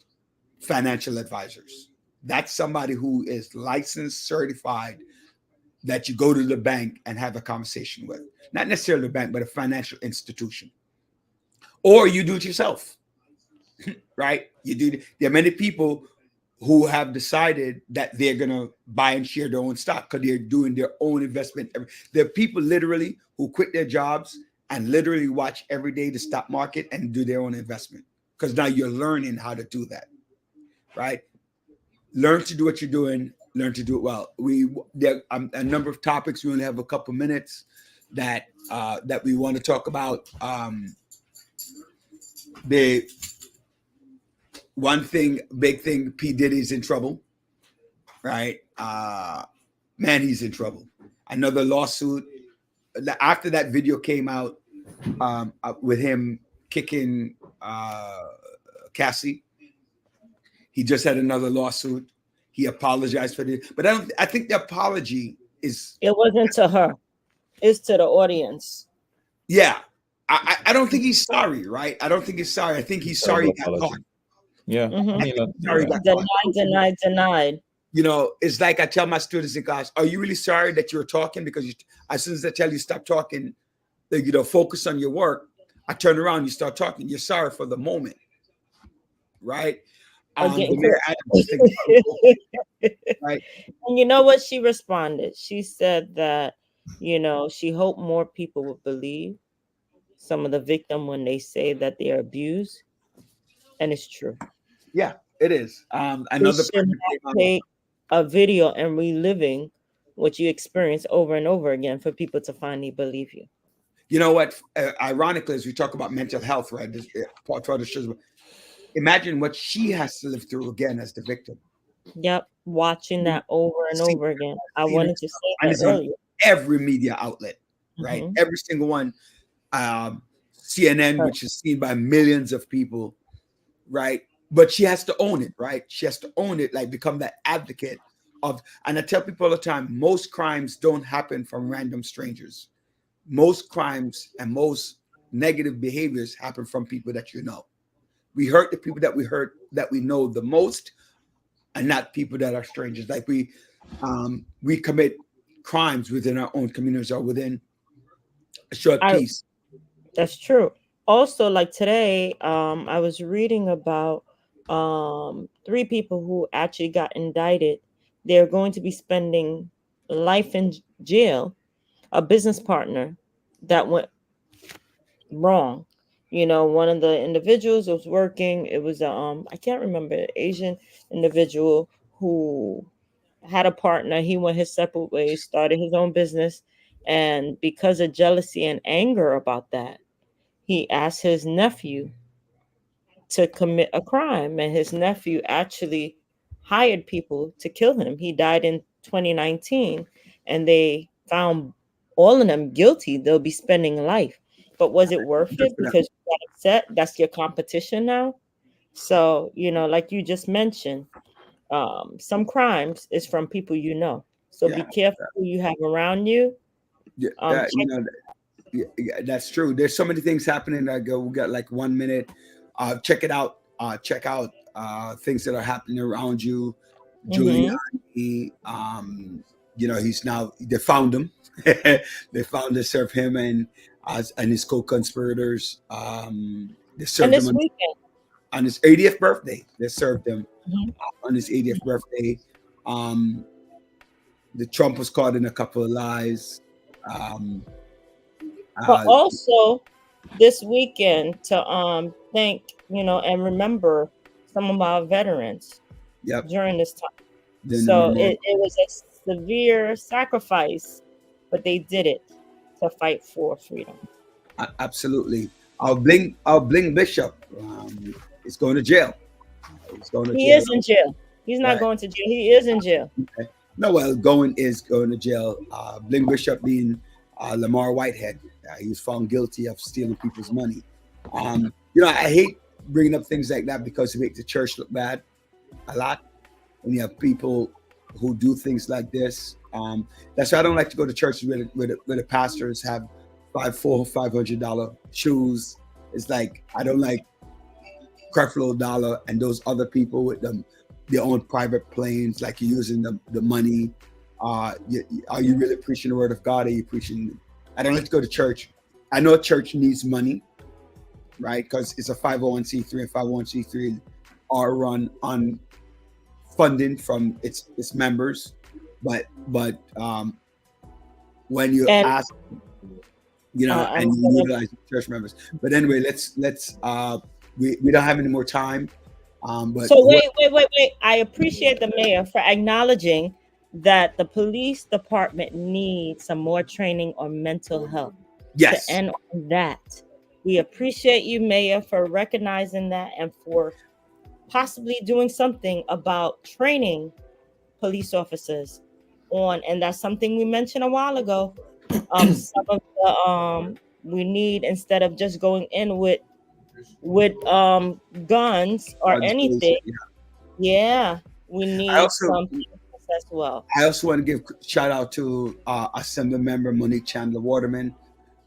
financial advisors. That's somebody who is licensed, certified, that you go to the bank and have a conversation with. Not necessarily the bank, but a financial institution. Or you do it yourself, right? There are many people who have decided that they're going to buy and share their own stock because they're doing their own investment. There are people literally who quit their jobs and literally watch every day the stock market and do their own investment, because now you're learning how to do that, right? Learn to do what you're doing, learn to do it well. There are a number of topics. We only have a couple minutes that we want to talk about. The one thing, big thing, P. Diddy's in trouble, right? Man, he's in trouble. Another lawsuit. After that video came out with him kicking Cassie, he just had another lawsuit. He apologized for it, but I think the apology is. It wasn't to her. It's to the audience. Yeah. I don't think he's sorry, right? I don't think he's sorry. I think he's sorry he got caught. Yeah. Denied. You know, it's like I tell my students in class, are you really sorry that you were talking? Because as soon as I tell you stop talking, focus on your work, I turn around, you start talking. You're sorry for the moment, right? Right. And you know what she responded? She said that, she hoped more people would believe some of the victim when they say that they are abused. And it's true. Yeah, it is. Another person take a video and reliving what you experience over and over again for people to finally believe you. You know what? Ironically, as we talk about mental health, right? Imagine what she has to live through again as the victim. Yep, watching that over and over again. I wanted to say that earlier. Every media outlet, right? Mhm. Every single one. CNN, which is seen by millions of people, right? But she has to own it, right? She has to own it, like become that advocate of. And I tell people all the time, most crimes don't happen from random strangers. Most crimes and most negative behaviors happen from people that you know. We hurt the people that we know the most, and not people that are strangers. Like we commit crimes within our own communities or within a short piece. That's true. Also, like today, I was reading about 3 people who actually got indicted. They're going to be spending life in jail. A business partner that went wrong. One of the individuals was working. It was I can't remember, an Asian individual who had a partner. He went his separate ways, started his own business, and because of jealousy and anger about that, he asked his nephew to commit a crime, and his nephew actually hired people to kill him. He died in 2019, and they found all of them guilty. They'll be spending life. But was it worth it? Because you got upset. That's your competition now. So, like you just mentioned, some crimes is from people you know. So be careful who you have around you. That's true. There's so many things happening. We got like 1 minute. Check it out. Check out things that are happening around you. Giuliani, he's now, they found him. They serve him and his co-conspirators. They served him on his 80th birthday. They served him on his 80th birthday. The Trump was caught in a couple of lies. But also this weekend to thank, and remember some of our veterans during this time. It was a severe sacrifice, but they did it to fight for freedom. Absolutely. Our bling bishop is going to jail. He is in jail. He's not going to jail. He is in jail. Okay. No, well, going to jail. Bling bishop being Lamar Whitehead. He was found guilty of stealing people's money. I hate bringing up things like that because it makes the church look bad a lot. When you have people who do things like this, that's why I don't like to go to churches where the pastors have $500 shoes. It's like I don't like Creflo Dollar and those other people with their own private planes, like you're using the money Are you really preaching the word of God? Are you preaching? I don't have to go to church. I know a church needs money, right? Because it's a 501c3, and 501c3 are run on funding from its members. But when you ask, you know, and you utilize church members. But anyway, let's we don't have any more time. But so wait. I appreciate the mayor for acknowledging that the police department needs some more training on mental health. Yes. To end on that, we appreciate you, Mayor, for recognizing that and for possibly doing something about training police officers on, and that's something we mentioned a while ago. Some of the we need, instead of just going in with guns or anything. Yeah, we need something as well. I also want to give shout out to Assembly Member Monique Chandler Waterman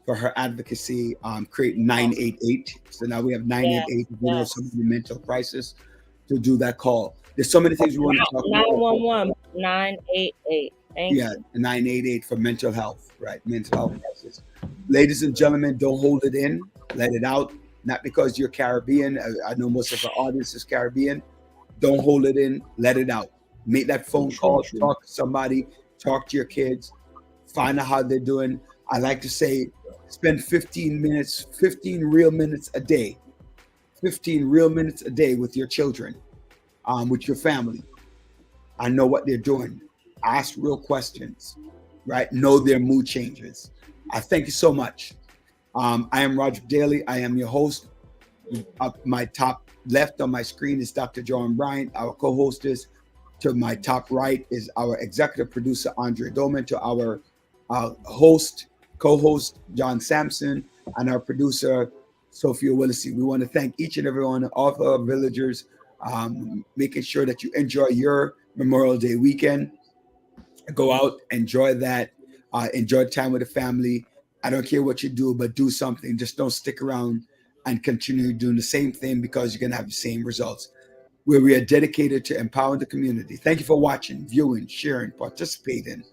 for her advocacy, create 988. So now we have 988, you know, some of the mental crisis, to do that call. There's so many things we want to talk about. 911, 988. Thank you. 988 for mental health, right? Mental health crisis. Ladies and gentlemen, don't hold it in. Let it out. Not because you're Caribbean. I know most of our audience is Caribbean. Don't hold it in. Let it out. Make that phone call. Talk to somebody. Talk to your kids. Find out how they're doing. I like to say, spend 15 real minutes a day. 15 real minutes a day with your children, with your family. I know what they're doing. Ask real questions, right? Know their mood changes. I thank you so much. I am Roderick Daly. I am your host. Up my top left on my screen is Dr. Joanne Bryant, our co-hostess. To my top right is our executive producer, Andre Doman. To our co-host, John Sampson, and our producer, Sophia Willissey. We want to thank each and every one of our villagers, making sure that you enjoy your Memorial Day weekend. Go out, enjoy that, enjoy time with the family. I don't care what you do, but do something. Just don't stick around and continue doing the same thing, because you're going to have the same results. Where we are dedicated to empowering the community. Thank you for watching, viewing, sharing, participating,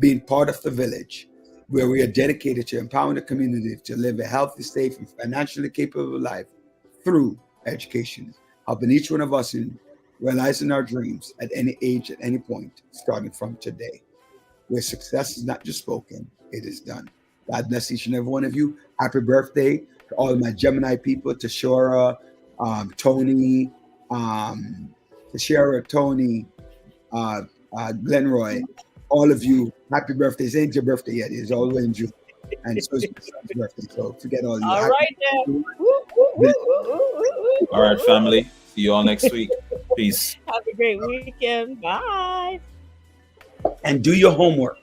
being part of the village, where we are dedicated to empowering the community to live a healthy, safe, and financially capable life through education, helping each one of us in realizing our dreams at any age, at any point, starting from today, where success is not just spoken, it is done. God bless each and every one of you. Happy birthday to all of my Gemini people, to Shora, Tony, Tashara, Tony, Glenroy, all of you. Happy birthdays. It ain't your birthday yet. It's always in June. And so it's my son's birthday. So forget all you. All right, then. All right, family. See you all next week. Peace. Have a great weekend. Bye. And do your homework.